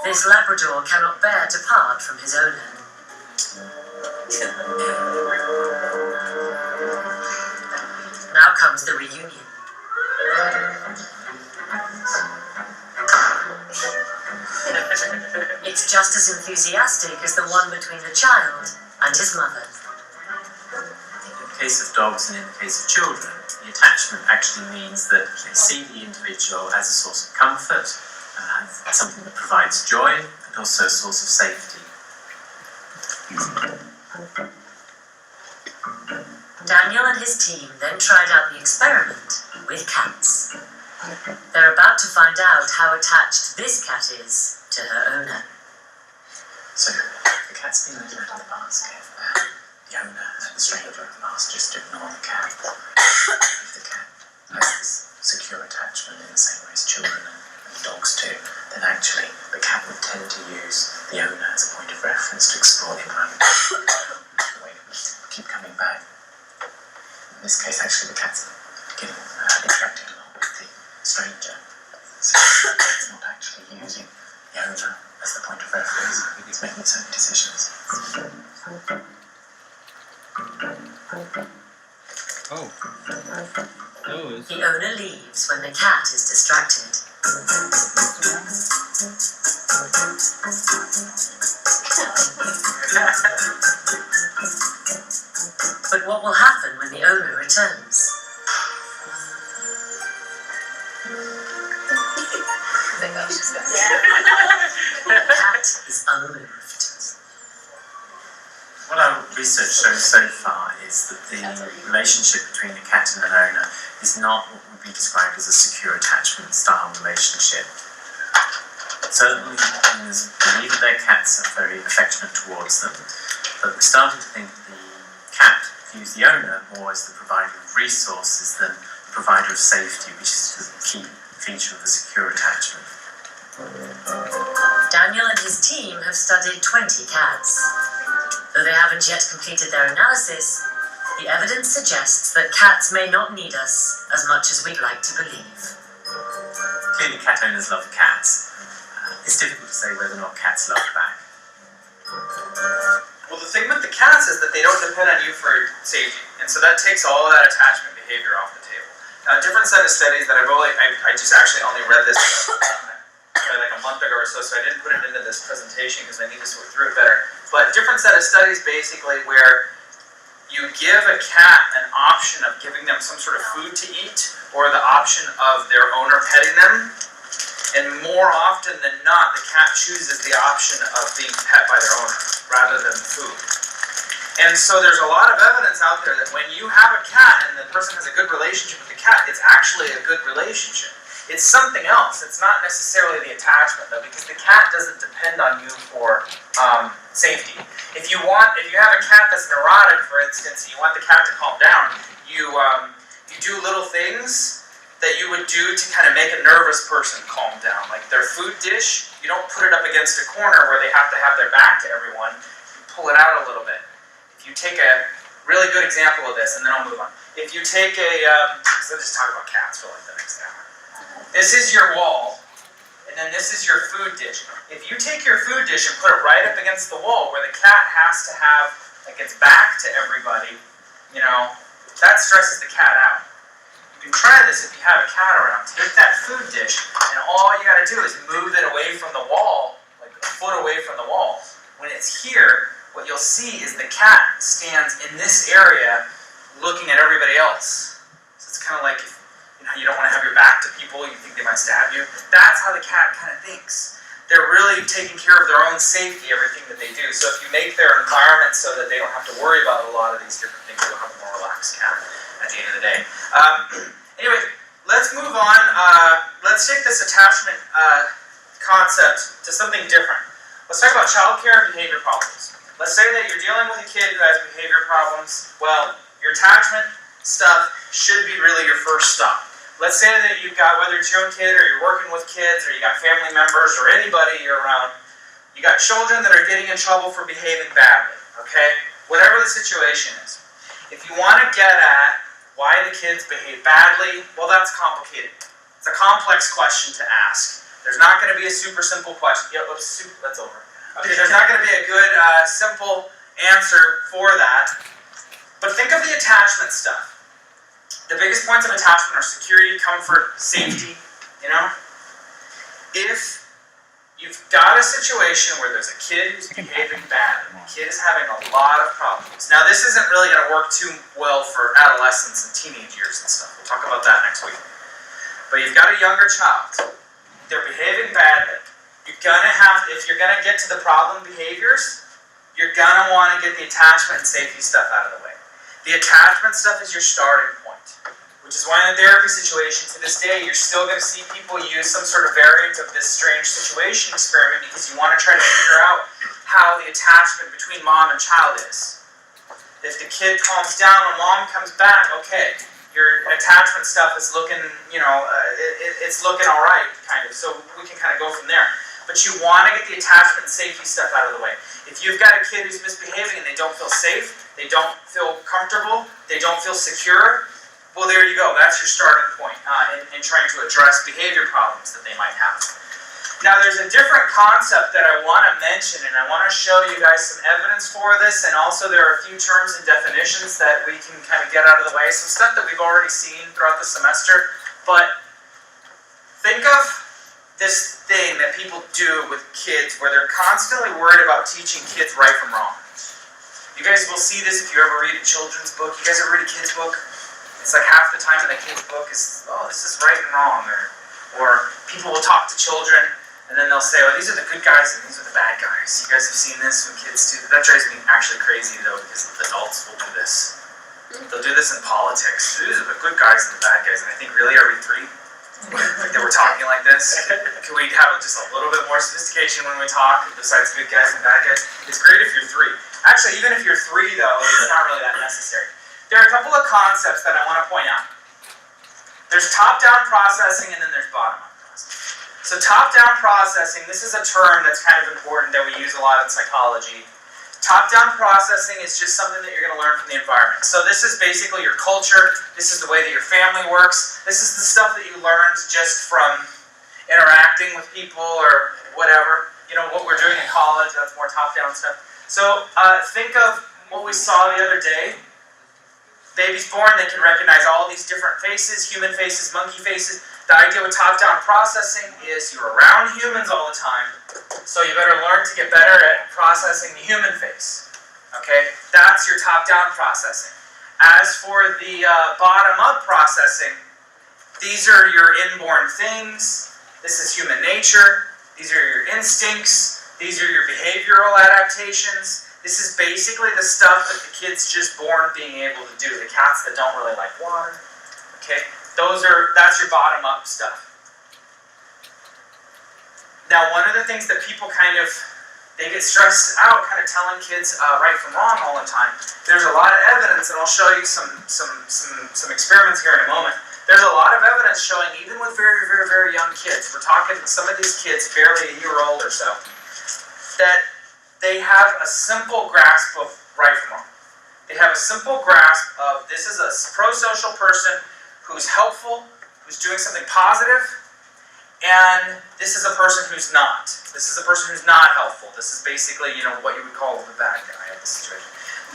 This Labrador cannot bear to part from his owner. Now comes the reunion. It's just as enthusiastic as the one between the child and his mother. In the case of dogs and in the case of children, the attachment actually means that they see the individual as a source of comfort, something that provides joy, and also a source of safety. Daniel and his team then tried out the experiment with cats. They're about to find out how attached this cat is to her owner. So, the cat's been let out of the basket. The owner and the stranger have asked just to ignore the cat. If the cat has this secure attachment in the same way as children and dogs do, then actually the cat would tend to use the owner as a point of reference to explore the environment. The way it would keep coming back. In this case, actually, the cat's getting interacting a lot with the stranger. So it's not actually using the owner as the point of reference. It's making its own decisions. The owner leaves when the cat is distracted. But what will happen when the owner returns? The cat is unmoved. What our research shows so far is that the relationship between a cat and an owner is not what would be described as a secure attachment style relationship. Certainly, owners believe that their cats are very affectionate towards them, but we're starting to think the cat views the owner more as the provider of resources than the provider of safety, which is the key feature of the secure attachment. Daniel and his team have studied 20 cats. Though they haven't yet completed their analysis, the evidence suggests that cats may not need us as much as we'd like to believe. Clearly, cat owners love cats. It's difficult to say whether or not cats love back. Well, the thing with the cats is that they don't depend on you for safety, and so that takes all of that attachment behavior off the table. Now, a different set of studies that I just actually only read this like a month ago or so I didn't put it into this presentation because I need to sort through it better. But different set of studies basically where you give a cat an option of giving them some sort of food to eat or the option of their owner petting them. And more often than not, the cat chooses the option of being pet by their owner rather than food. And so there's a lot of evidence out there that when you have a cat and the person has a good relationship with the cat, it's actually a good relationship. It's something else. It's not necessarily the attachment, though, because the cat doesn't depend on you for safety. If you have a cat that's neurotic, for instance, and you want the cat to calm down, you do little things that you would do to kind of make a nervous person calm down. Like their food dish, you don't put it up against a corner where they have to have their back to everyone. You pull it out a little bit. If you take a really good example of this, and then I'll move on. If you take so let's just talk about cats for like the next hour. This is your wall, and then this is your food dish. If you take your food dish and put it right up against the wall where the cat has to have like its back to everybody, that stresses the cat out. You can try this if you have a cat around. Take that food dish, and all you gotta do is move it away from the wall, like a foot away from the wall. When it's here, what you'll see is the cat stands in this area looking at everybody else. So it's kind of like you don't want to have your back to people, you think they might stab you. That's how the cat kind of thinks. They're really taking care of their own safety, everything that they do. So if you make their environment so that they don't have to worry about a lot of these different things, you'll have a more relaxed cat at the end of the day. Anyway, let's move on. Let's take this attachment concept to something different. Let's talk about childcare and behavior problems. Let's say that you're dealing with a kid who has behavior problems. Well, your attachment stuff should be really your first stop. Let's say that you've got, whether it's your own kid or you're working with kids or you got family members or anybody you're around, you got children that are getting in trouble for behaving badly, okay? Whatever the situation is. If you want to get at why the kids behave badly, well, that's complicated. It's a complex question to ask. There's not going to be a super simple question. Yeah, that's over. Okay, there's not going to be a good, simple answer for that. But think of the attachment stuff. The biggest points of attachment are security, comfort, safety, you know? If you've got a situation where there's a kid who's behaving badly, the kid is having a lot of problems. Now, this isn't really going to work too well for adolescents and teenage years and stuff. We'll talk about that next week. But you've got a younger child. They're behaving badly. You're going to have, if you're going to get to the problem behaviors, you're going to want to get the attachment and safety stuff out of the way. The attachment stuff is your starting point, which is why in a therapy situation to this day, you're still going to see people use some sort of variant of this strange situation experiment because you want to try to figure out how the attachment between mom and child is. If the kid calms down when mom comes back, okay, your attachment stuff is looking, it's looking all right, kind of, so we can kind of go from there. But you want to get the attachment and safety stuff out of the way. If you've got a kid who's misbehaving and they don't feel safe, they don't feel comfortable, they don't feel secure, well, there you go. That's your starting point in trying to address behavior problems that they might have. Now, there's a different concept that I want to mention, and I want to show you guys some evidence for this, and also there are a few terms and definitions that we can kind of get out of the way, some stuff that we've already seen throughout the semester, but think of this thing that people do with kids where they're constantly worried about teaching kids right from wrong. You guys will see this if you ever read a children's book. You guys ever read a kid's book? It's like half the time in the kid's book is, oh, this is right and wrong, or people will talk to children and then they'll say, oh, these are the good guys and these are the bad guys. You guys have seen this when kids do that. That drives me actually crazy though, because adults will do this. They'll do this in politics. These are the good guys and the bad guys, and I think, really, are we three? Like that we're talking like this? Can we have just a little bit more sophistication when we talk, besides good guys and bad guys? It's great if you're three. Actually, even if you're three, though, it's not really that necessary. There are a couple of concepts that I want to point out. There's top-down processing, and then there's bottom-up processing. So top-down processing, this is a term that's kind of important that we use a lot in psychology. Top-down processing is just something that you're going to learn from the environment. So this is basically your culture. This is the way that your family works. This is the stuff that you learned just from interacting with people or whatever. You know, what we're doing in college, that's more top-down stuff. So think of what we saw the other day. Baby's born, they can recognize all these different faces, human faces, monkey faces. The idea with top-down processing is you're around humans all the time, so you better learn to get better at processing the human face. Okay? That's your top-down processing. As for the bottom-up processing, these are your inborn things. This is human nature. These are your instincts. These are your behavioral adaptations. This is basically the stuff that the kid's just born being able to do. The cats that don't really like water. Okay? That's your bottom-up stuff. Now, one of the things that people they get stressed out kind of telling kids right from wrong all the time. There's a lot of evidence, and I'll show you some experiments here in a moment. There's a lot of evidence showing, even with very, very, very young kids, we're talking some of these kids barely a year old or so, that they have a simple grasp of right from wrong. They have a simple grasp of, this is a pro-social person who's helpful, who's doing something positive, and this is a person who's not. This is a person who's not helpful. This is basically, what you would call the bad guy of the situation.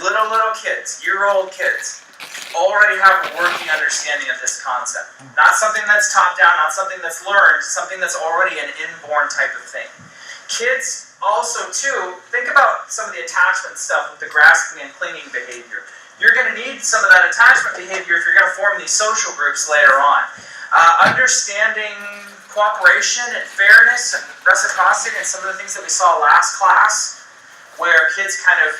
Little kids, year-old kids, already have a working understanding of this concept. Not something that's top-down, not something that's learned, something that's already an inborn type of thing. Kids also, too, think about some of the attachment stuff with the grasping and clinging behavior. You're going to need some of that attachment behavior if you're going to form these social groups later on. Understanding cooperation and fairness and reciprocity and some of the things that we saw last class, where kids kind of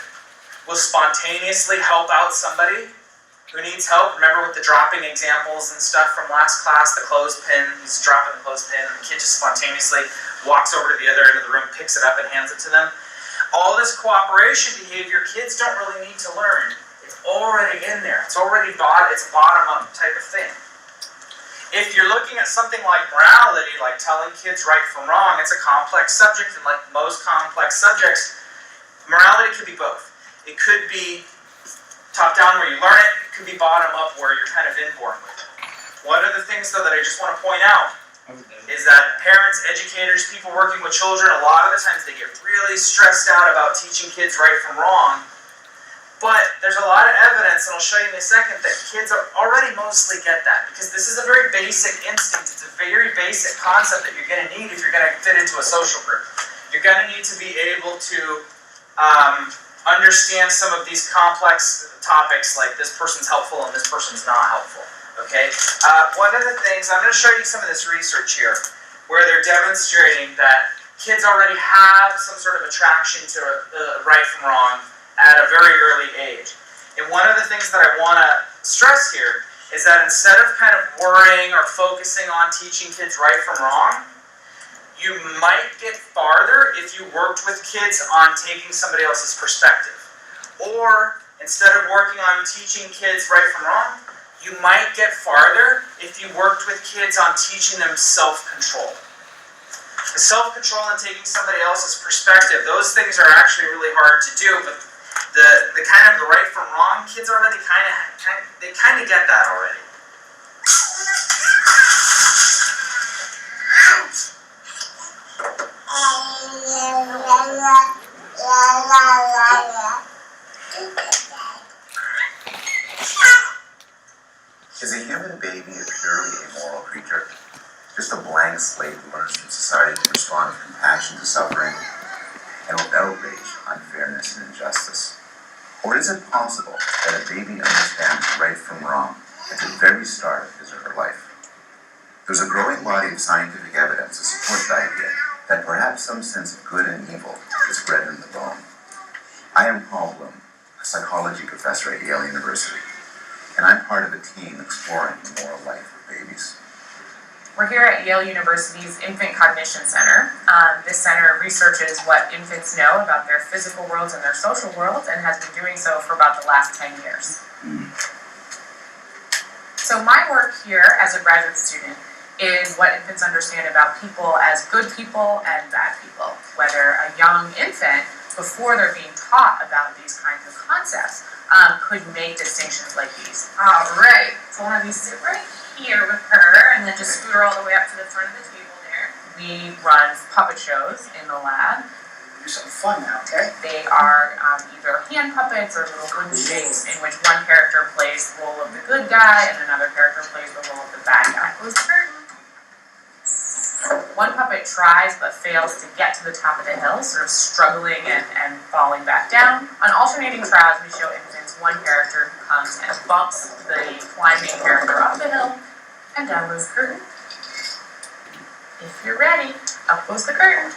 will spontaneously help out somebody Who needs help? Remember with the dropping examples and stuff from last class, the clothespin, he's dropping the clothespin and the kid just spontaneously walks over to the other end of the room, picks it up and hands it to them. All this cooperation behavior, kids don't really need to learn. It's already in there. It's already it's bottom-up type of thing. If you're looking at something like morality, like telling kids right from wrong, it's a complex subject, and like most complex subjects, morality could be both. It could be top-down where you learn it. It could be bottom-up where you're kind of inborn with it. One of the things, though, that I just want to point out is that parents, educators, people working with children, a lot of the times they get really stressed out about teaching kids right from wrong. But there's a lot of evidence, and I'll show you in a second, that kids already mostly get that. Because this is a very basic instinct. It's a very basic concept that you're going to need if you're going to fit into a social group. You're going to need to be able to understand some of these complex topics, like this person's helpful and this person's not helpful. Okay? One of the things, I'm going to show you some of this research here, where they're demonstrating that kids already have some sort of attraction to right from wrong at a very early age. And one of the things that I want to stress here is that instead of kind of worrying or focusing on teaching kids right from wrong, you might get farther if you worked with kids on taking somebody else's perspective. Or instead of working on teaching kids right from wrong, you might get farther if you worked with kids on teaching them self-control. The self-control and taking somebody else's perspective, those things are actually really hard to do, but the kind of the right from wrong, kids already kind of get that already. Is a human baby a purely amoral creature? Just a blank slate who learns from society to respond with compassion to suffering and with outrage, unfairness, and injustice? Or is it possible that a baby understands right from wrong at the very start of his or her life? There's a growing body of scientific evidence to support the idea that perhaps some sense of good and evil is bred in the bone. I am Paul Bloom, a psychology professor at Yale University, and I'm part of a team exploring the moral life of babies. We're here at Yale University's Infant Cognition Center. This center researches what infants know about their physical worlds and their social worlds, and has been doing so for about the last 10 years. So my work here as a graduate student is what infants understand about people as good people and bad people. Whether a young infant, before they're being taught about these kinds of concepts, could make distinctions like these. All right, so I'll have you sit right here with her, and then just scoot her all the way up to the front of the table there. We run puppet shows in the lab. Do something fun now, okay? They are either hand puppets or little wooden shapes in which one character plays the role of the good guy and another character plays the role of the bad guy. One puppet tries but fails to get to the top of the hill, sort of struggling and falling back down. On alternating trials, we show infants one character who comes and bumps the climbing character up the hill, and down goes the curtain. If you're ready, up goes the curtain.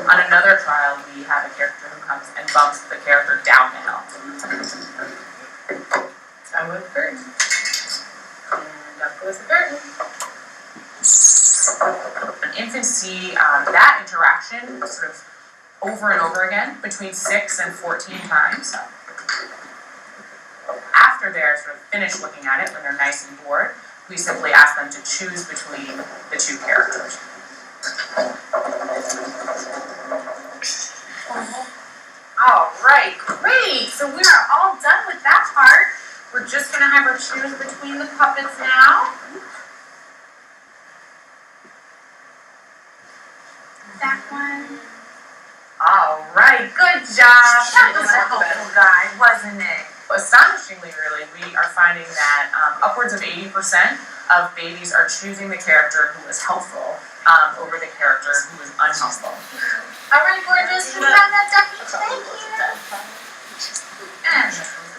On another trial, we have a character who comes and bumps the character down the hill. Down goes the curtain. And up goes the curtain. When infants see that interaction sort of over and over again, between 6 and 14 times. After they're sort of finished looking at it, when they're nice and bored, we simply ask them to choose between the two characters. All right, great. So we are all done with that part. We're just going to have her choose between the puppets now. That one. All right, good job. That was a helpful guide, wasn't it? Astonishingly, really, we are finding that upwards of 80% of babies are choosing the character who is helpful over the character who is unhelpful. All right, gorgeous. We found that ducky. Thank you. And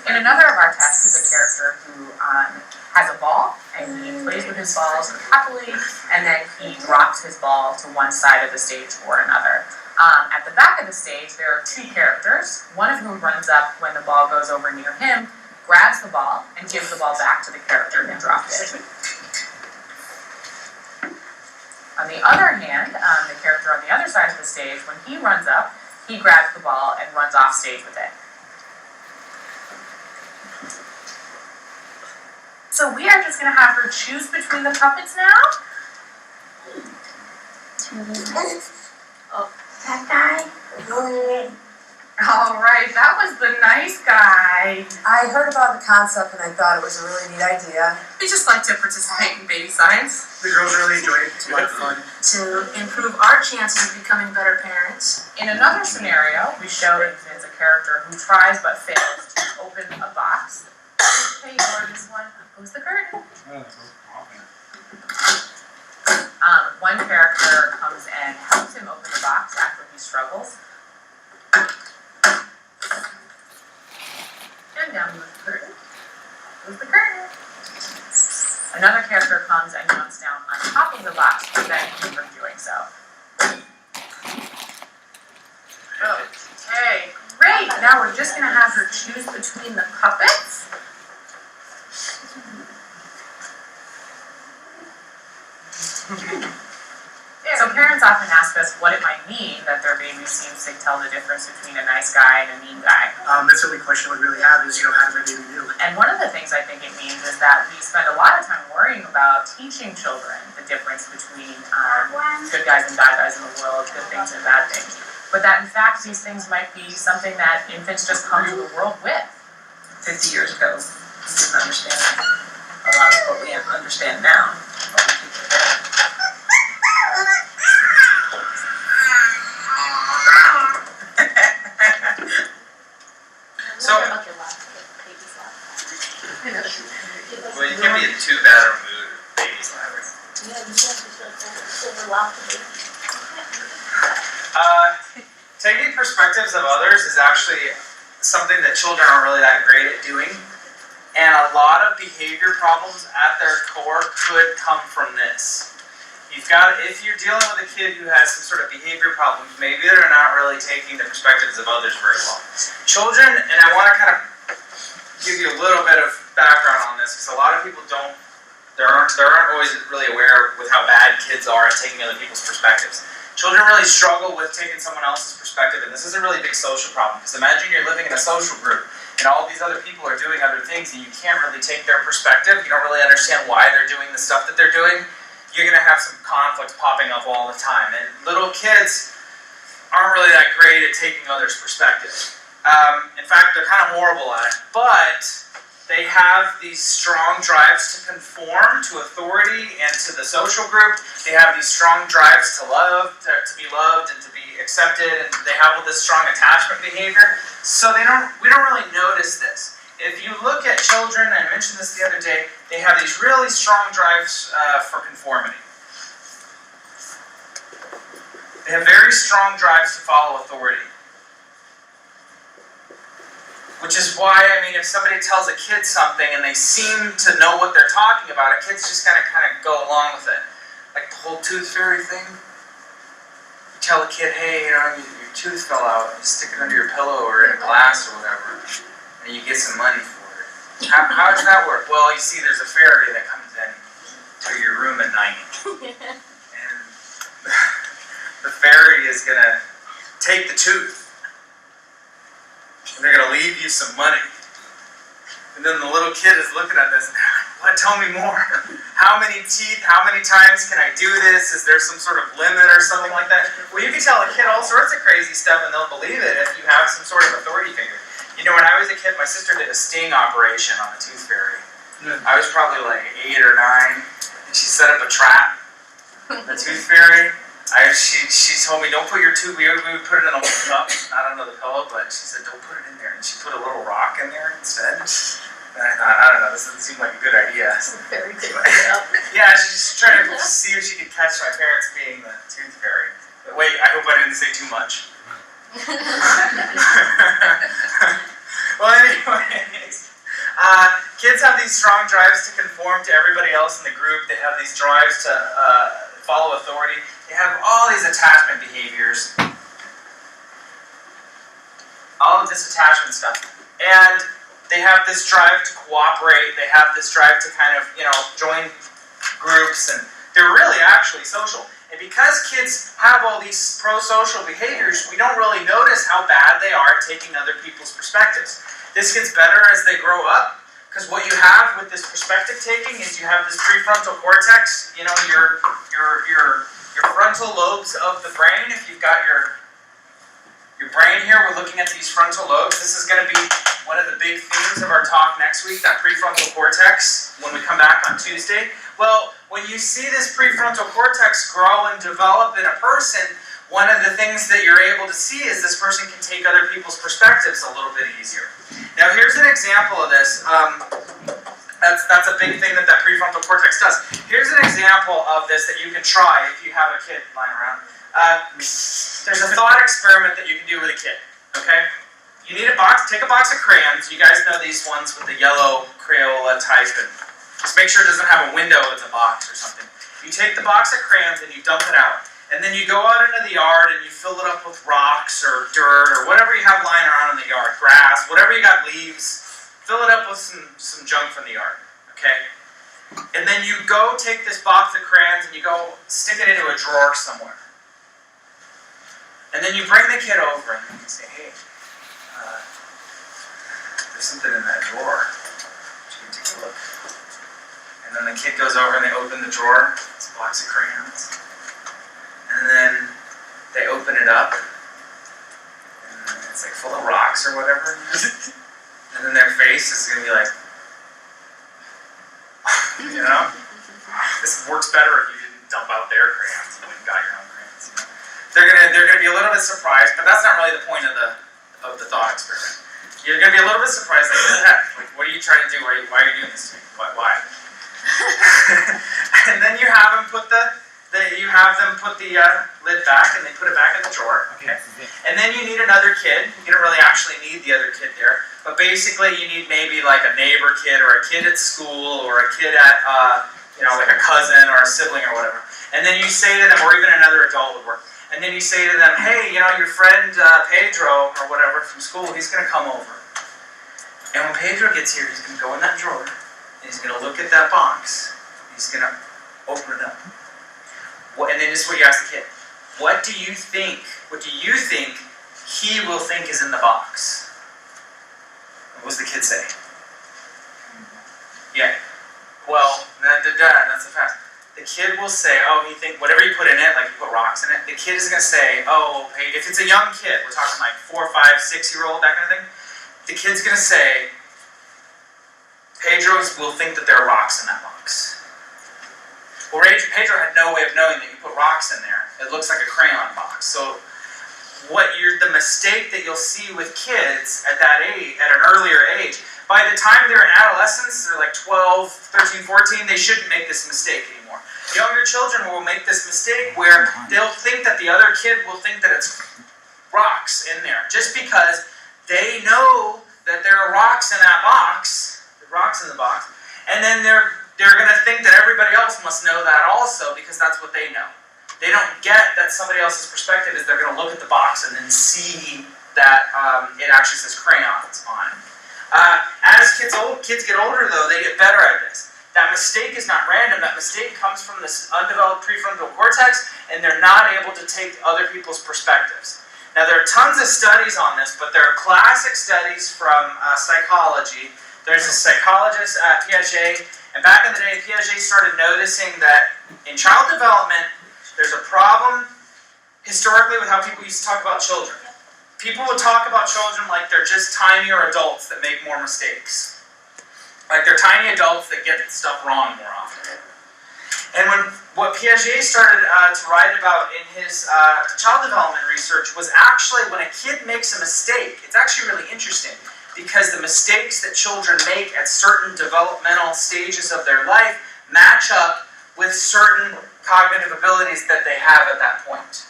in another of our tests is a character who has a ball, and he plays with his balls happily, and then he drops his ball to one side of the stage or another. At the back of the stage, there are two characters, one of whom runs up when the ball goes over near him, grabs the ball, and gives the ball back to the character who dropped it. On the other hand, the character on the other side of the stage, when he runs up, he grabs the ball and runs off stage with it. So we are just going to have her choose between the puppets now. Oh, that guy? All right, that was the nice guy. I heard about the concept and I thought it was a really neat idea. We just like to participate in baby science. The girls really enjoyed it. It's a lot of fun. To improve our chances of becoming better parents. In another scenario, we showed infants a character who tries but fails to open a box. Hey, gorgeous one, who's the curtain? One character comes and helps him open the box after he struggles. And down with the curtain. Who's the curtain? Another character comes and jumps down on top of the box to prevent him from doing so. Okay, great. Now we're just going to have her choose between the puppets. So parents often ask us what it might mean that their baby seems to tell the difference between a nice guy and a mean guy. That's the only question we really have is, how does my baby do? And one of the things I think it means is that we spend a lot of time worrying about teaching children the difference between good guys and bad guys in the world, good things and bad things. But that in fact these things might be something that infants just come to the world with. 50 years ago, we didn't understand a lot of what we understand now. So, well, you can be in 2-bedroom mood, baby's ladder. Taking perspectives of others is actually something that children aren't really that great at doing. And a lot of behavior problems at their core could come from this. If you're dealing with a kid who has some sort of behavior problems, maybe they're not really taking the perspectives of others very well. Children, and I want to kind of give you a little bit of background on this, because a lot of people aren't always really aware with how bad kids are at taking other people's perspectives. Children really struggle with taking someone else's perspective, and this is a really big social problem, because imagine you're living in a social group, and all these other people are doing other things, and you can't really take their perspective, you don't really understand why they're doing the stuff that they're doing. You're going to have some conflicts popping up all the time. And little kids aren't really that great at taking others' perspectives. In fact, they're kind of horrible at it. But they have these strong drives to conform to authority and to the social group. They have these strong drives to love, to be loved and to be accepted. And they have all this strong attachment behavior. So we don't really notice this. If you look at children, and I mentioned this the other day, they have these really strong drives for conformity. They have very strong drives to follow authority. Which is why, if somebody tells a kid something and they seem to know what they're talking about, a kid's just going to kind of go along with it. Like the whole tooth fairy thing. You tell a kid, hey, your tooth fell out, you stick it under your pillow or in a glass or whatever. And you get some money for it. How does that work? Well, you see, there's a fairy that comes in to your room at night. And the fairy is going to take the tooth. And they're going to leave you some money. And then the little kid is looking at this and they're like, what? Tell me more. How many teeth? How many times can I do this? Is there some sort of limit or something like that? Well, you can tell a kid all sorts of crazy stuff and they'll believe it if you have some sort of authority figure. When I was a kid, my sister did a sting operation on the tooth fairy. I was probably like 8 or 9, and she set up a trap. The tooth fairy, she told me, don't put your tooth, we would put it in a little cup, not under the pillow, but she said, don't put it in there. And she put a little rock in there instead. And I thought, I don't know, this doesn't seem like a good idea. Very good. Yeah, she's just trying to see if she could catch my parents being the tooth fairy. But wait, I hope I didn't say too much. Well, anyways, kids have these strong drives to conform to everybody else in the group. They have these drives to follow authority. They have all these attachment behaviors. all of this attachment stuff. And they have this drive to cooperate, they have this drive to kind of, join groups, and they're really actually social. And because kids have all these pro-social behaviors, we don't really notice how bad they are at taking other people's perspectives. This gets better as they grow up, because what you have with this perspective taking is you have this prefrontal cortex, your frontal lobes of the brain. If you've got your brain here, we're looking at these frontal lobes. This is going to be one of the big themes of our talk next week, that prefrontal cortex, when we come back on Tuesday. Well, when you see this prefrontal cortex grow and develop in a person, one of the things that you're able to see is this person can take other people's perspectives a little bit easier. Now, here's an example of this. That's a big thing that prefrontal cortex does. Here's an example of this that you can try if you have a kid lying around. There's a thought experiment that you can do with a kid, okay? You need take a box of crayons. You guys know these ones with the yellow Crayola type, and just make sure it doesn't have a window in the box or something. You take the box of crayons and you dump it out. And then you go out into the yard and you fill it up with rocks or dirt or whatever you have lying around in the yard, grass, whatever you got, leaves. Fill it up with some junk from the yard, okay? And then you go take this box of crayons and you go stick it into a drawer somewhere. And then you bring the kid over and you say, hey, there's something in that drawer. You can take a look. And then the kid goes over and they open the drawer. It's a box of crayons. And then they open it up. And it's like full of rocks or whatever. And then their face is going to be like, this works better if you didn't dump out their crayons. You went and got your own crayons. They're gonna be a little bit surprised, but that's not really the point of the thought experiment. You're gonna be a little bit surprised, like what are you trying to do? Why are you doing this to me? Why? And then you have them put the lid back, and they put it back in the drawer. Okay. And then you need another kid. You don't really actually need the other kid there, but basically you need maybe like a neighbor kid or a kid at school or a kid at like a cousin or a sibling or whatever. And then you say to them, or even another adult would work. And then you say to them, hey, your friend Pedro or whatever from school, he's going to come over. And when Pedro gets here, he's going to go in that drawer, and he's going to look at that box. He's going to open it up. And then this is what you ask the kid. What do you think he will think is in the box? What does the kid say? Yeah. Well, that's a fact. The kid will say, he think whatever you put in it, like you put rocks in it, the kid is going to say, hey, if it's a young kid, we're talking like 4, 5, 6-year-old, that kind of thing, the kid's going to say, Pedro will think that there are rocks in that box. Well, Pedro had no way of knowing that you put rocks in there. It looks like a crayon box. So the mistake that you'll see with kids at that age, at an earlier age, by the time they're in adolescence, they're like 12, 13, 14, they shouldn't make this mistake anymore. Younger children will make this mistake where they'll think that the other kid will think that it's rocks in there, just because they know that there are rocks in that box, rocks in the box, and then they're going to think that everybody else must know that also, because that's what they know. They don't get that somebody else's perspective is they're going to look at the box and then see that it actually says crayons on it. As kids get older, though, they get better at this. That mistake is not random. That mistake comes from this undeveloped prefrontal cortex, and they're not able to take other people's perspectives. Now, there are tons of studies on this, but there are classic studies from psychology. There's a psychologist, Piaget, and back in the day, Piaget started noticing that in child development, there's a problem historically with how people used to talk about children. People would talk about children like they're just tinier adults that make more mistakes. Like they're tiny adults that get stuff wrong more often. And what Piaget started to write about in his child development research was actually when a kid makes a mistake, it's actually really interesting, because the mistakes that children make at certain developmental stages of their life match up with certain cognitive abilities that they have at that point.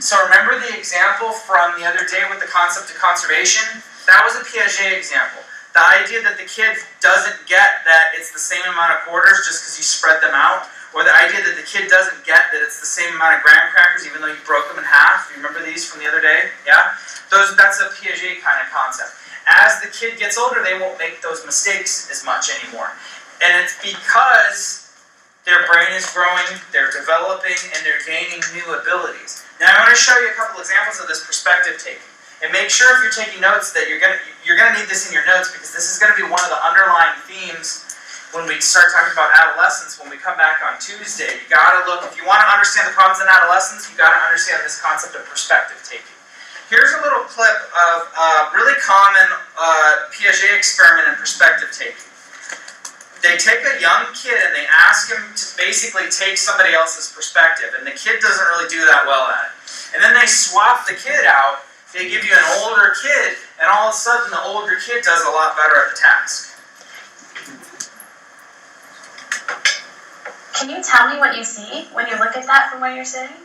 So remember the example from the other day with the concept of conservation? That was a Piaget example. The idea that the kid doesn't get that it's the same amount of quarters just because you spread them out, or the idea that the kid doesn't get that it's the same amount of graham crackers even though you broke them in half. You remember these from the other day? Yeah? That's a Piaget kind of concept. As the kid gets older, they won't make those mistakes as much anymore. And it's because their brain is growing, they're developing, and they're gaining new abilities. Now I want to show you a couple examples of this perspective taking. And make sure if you're taking notes that you're gonna need this in your notes, because this is gonna be one of the underlying themes when we start talking about adolescence when we come back on Tuesday. You gotta look, if you want to understand the problems in adolescence, you gotta understand this concept of perspective taking. Here's a little clip of a really common Piaget experiment in perspective taking. They take a young kid and they ask him to basically take somebody else's perspective, and the kid doesn't really do that well at it. And then they swap the kid out. They give you an older kid, and all of a sudden the older kid does a lot better at the task. Can you tell me what you see when you look at that from where you're sitting?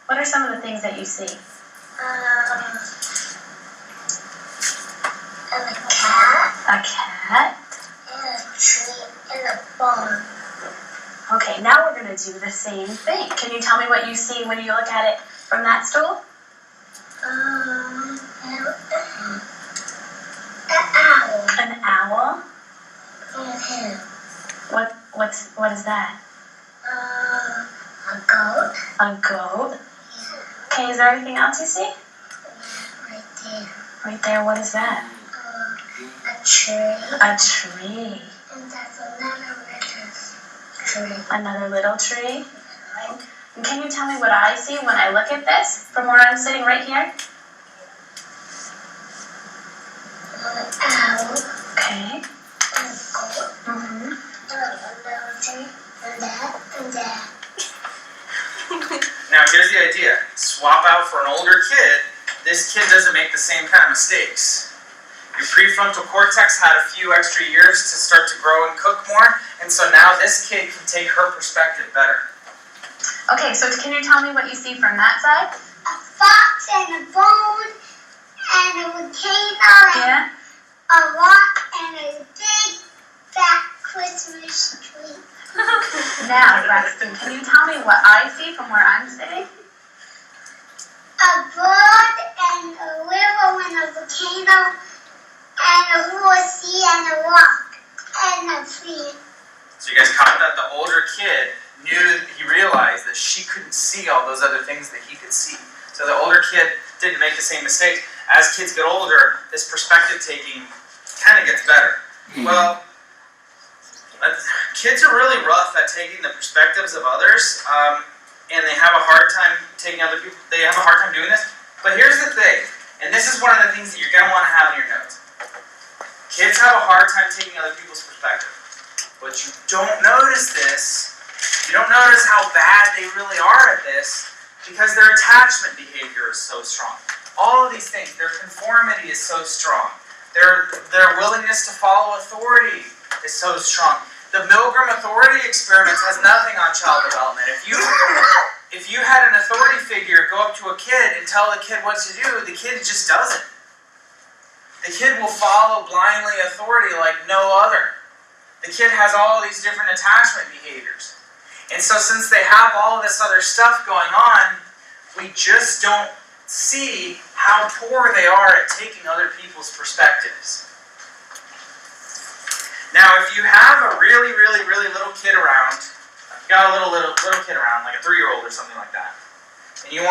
What are some of the things that you see? A cat. A cat. And a tree and a barn. Okay, now we're going to do the same thing. Can you tell me what you see when you look at it from that stool? An owl. An owl? And a hen. What is that? A goat. A goat? Okay, is there anything else you see? Yeah, right there. Right there, what is that? A tree. A tree. And that's another little tree. Another little tree? And can you tell me what I see when I look at this from where I'm sitting right here? An owl. Okay. And a goat. Mm-hmm. And a little tree. And that. Now here's the idea. Swap out for an older kid, this kid doesn't make the same kind of mistakes. Your prefrontal cortex had a few extra years to start to grow and cook more, and so now this kid can take her perspective better. Okay, so can you tell me what you see from that side? A fox and a bone and a volcano and a rock and a big fat Christmas tree. Now, Braxton, can you tell me what I see from where I'm sitting? A bird and a river and a volcano and a horsey and a rock and a tree. So you guys caught that? The older kid he realized that she couldn't see all those other things that he could see. So the older kid didn't make the same mistakes. As kids get older, this perspective taking kind of gets better. Well, kids are really rough at taking the perspectives of others, and they have a hard time taking other people. They have a hard time doing this. But here's the thing, and this is one of the things that you're going to want to have in your notes. Kids have a hard time taking other people's perspective. But you don't notice this. You don't notice how bad they really are at this because their attachment behavior is so strong. All of these things, their conformity is so strong. Their willingness to follow authority is so strong. The Milgram authority experiment has nothing on child development. If you had an authority figure go up to a kid and tell the kid what to do, the kid just does it. The kid will follow blindly authority like no other. The kid has all these different attachment behaviors. And so since they have all of this other stuff going on, we just don't see how poor they are at taking other people's perspectives. Now, if you have a really, really, really little kid around, you got a little kid around, like a 3-year-old or something like that, and you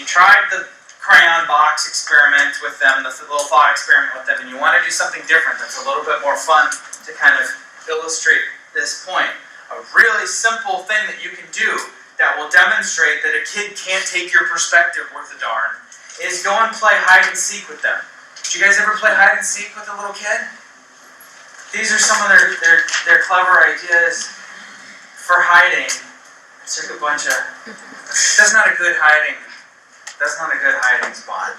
tried the crayon box experiment with them, the little thought experiment with them, and you want to do something different that's a little bit more fun to kind of illustrate this point. A really simple thing that you can do that will demonstrate that a kid can't take your perspective worth a darn is go and play hide and seek with them. Did you guys ever play hide and seek with a little kid? These are some of their clever ideas for hiding. It's like a bunch of... That's not a good hiding spot.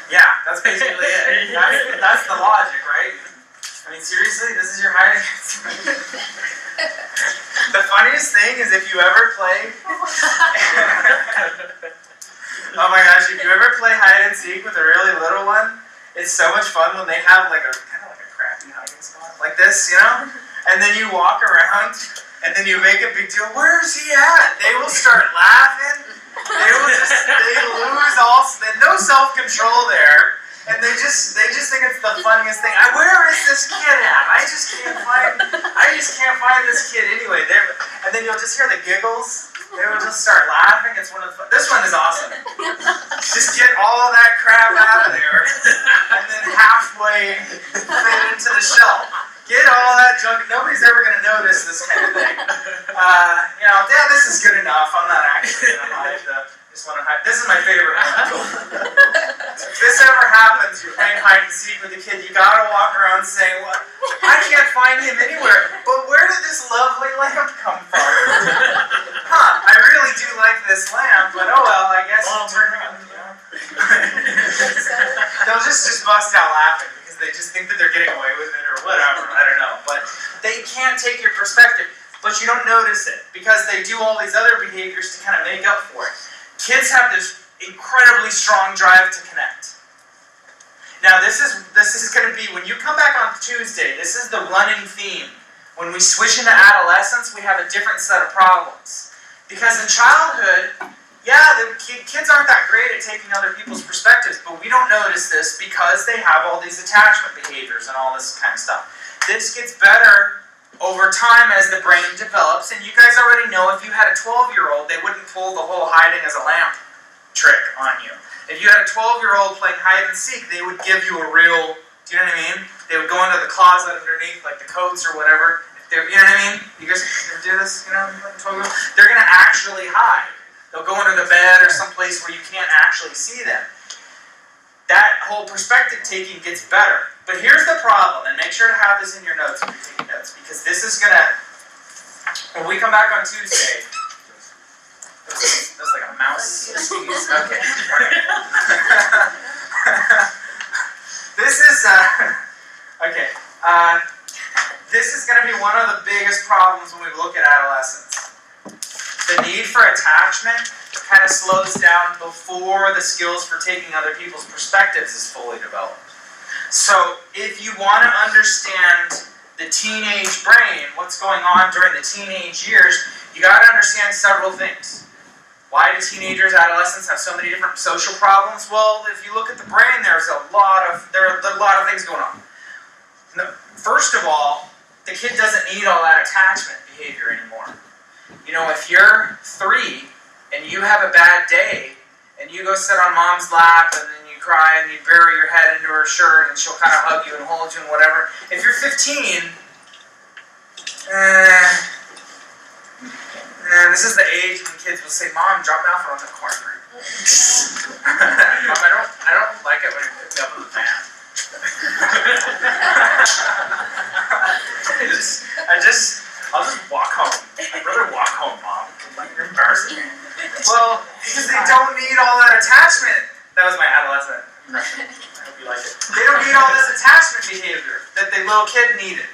Yeah, that's basically it. That's the logic, right? I mean, seriously, this is your hiding spot. The funniest thing is if you ever play... Oh my gosh, if you ever play hide and seek with a really little one, it's so much fun when they have like a kind of like a crappy hiding spot. like this, you know? And then you walk around, and then you make a big deal, where's he at? They will start laughing, they lose all, no self-control there, and they just think it's the funniest thing. Where is this kid at? I just can't find this kid anyway. And then you'll just hear the giggles. They will just start laughing. It's one of the this one is awesome. Just get all of that crap out of there, and then halfway fit into the shelf. Get all that junk. Nobody's ever going to notice this kind of thing. Yeah, this is good enough. I'm not actually going to hide this is my favorite one. If this ever happens, you're playing hide and seek with a kid, you gotta walk around saying, well, I can't find him anywhere, but where did this lovely lamp come from? I really do like this lamp, but oh well, I guess I'll turn around. They'll just bust out laughing because they just think that they're getting away with it or whatever, I don't know. But they can't take your perspective, but you don't notice it because they do all these other behaviors to kind of make up for it. Kids have this incredibly strong drive to connect. Now this is going to be, when you come back on Tuesday, this is the running theme. When we switch into adolescence, we have a different set of problems. Because in childhood, yeah, the kids aren't that great at taking other people's perspectives, but we don't notice this because they have all these attachment behaviors and all this kind of stuff. This gets better over time as the brain develops, and you guys already know if you had a 12-year-old, they wouldn't pull the whole hiding as a lamp trick on you. If you had a 12-year-old playing hide and seek, they would give you a real, do you know what I mean? They would go into the closet underneath, like the coats or whatever. You know what I mean? You guys ever do this, you know, 12-year-old? They're going to actually hide. They'll go under the bed or someplace where you can't actually see them. That whole perspective taking gets better. But here's the problem, and make sure to have this in your notes when you're taking notes, because this is going to, when we come back on Tuesday, that's like a mouse sneeze. Okay. This is, okay. This is going to be one of the biggest problems when we look at adolescence. The need for attachment kind of slows down before the skills for taking other people's perspectives is fully developed. So if you want to understand the teenage brain, what's going on during the teenage years, you got to understand several things. Why do teenagers, adolescents have so many different social problems? Well, if you look at the brain, there are a lot of things going on. First of all, the kid doesn't need all that attachment behavior anymore. You know, if you're 3 and you have a bad day and you go sit on mom's lap and then you cry and you bury your head into her shirt and she'll kind of hug you and hold you and whatever. If you're 15, this is the age when kids will say, Mom, drop me off on the corner. Mom, I don't like it when you pick me up in the van. I'll just walk home. I'd rather walk home, Mom. Like, you're embarrassing me. Well, because they don't need all that attachment. That was my adolescent impression. I hope you like it. They don't need all this attachment behavior that the little kid needed.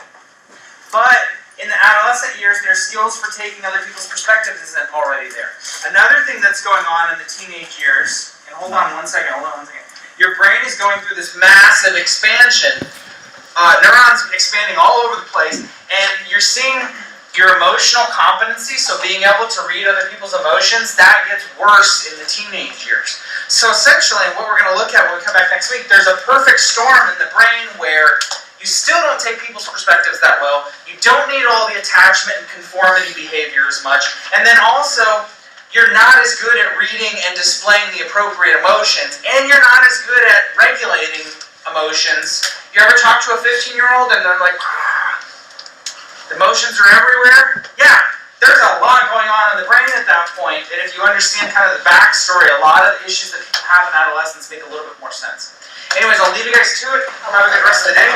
But in the adolescent years, their skills for taking other people's perspectives isn't already there. Another thing that's going on in the teenage years, and hold on one second. Your brain is going through this massive expansion. Neurons expanding all over the place, and you're seeing your emotional competency, so being able to read other people's emotions, that gets worse in the teenage years. So essentially, what we're going to look at when we come back next week, there's a perfect storm in the brain where you still don't take people's perspectives that well, you don't need all the attachment and conformity behavior as much, and then also, you're not as good at reading and displaying the appropriate emotions, and you're not as good at regulating emotions. You ever talk to a 15-year-old and they're like, the emotions are everywhere? Yeah, there's a lot going on in the brain at that point, and if you understand kind of the backstory, a lot of the issues that people have in adolescence make a little bit more sense. Anyways, I'll leave you guys to it. Have a good rest of the day.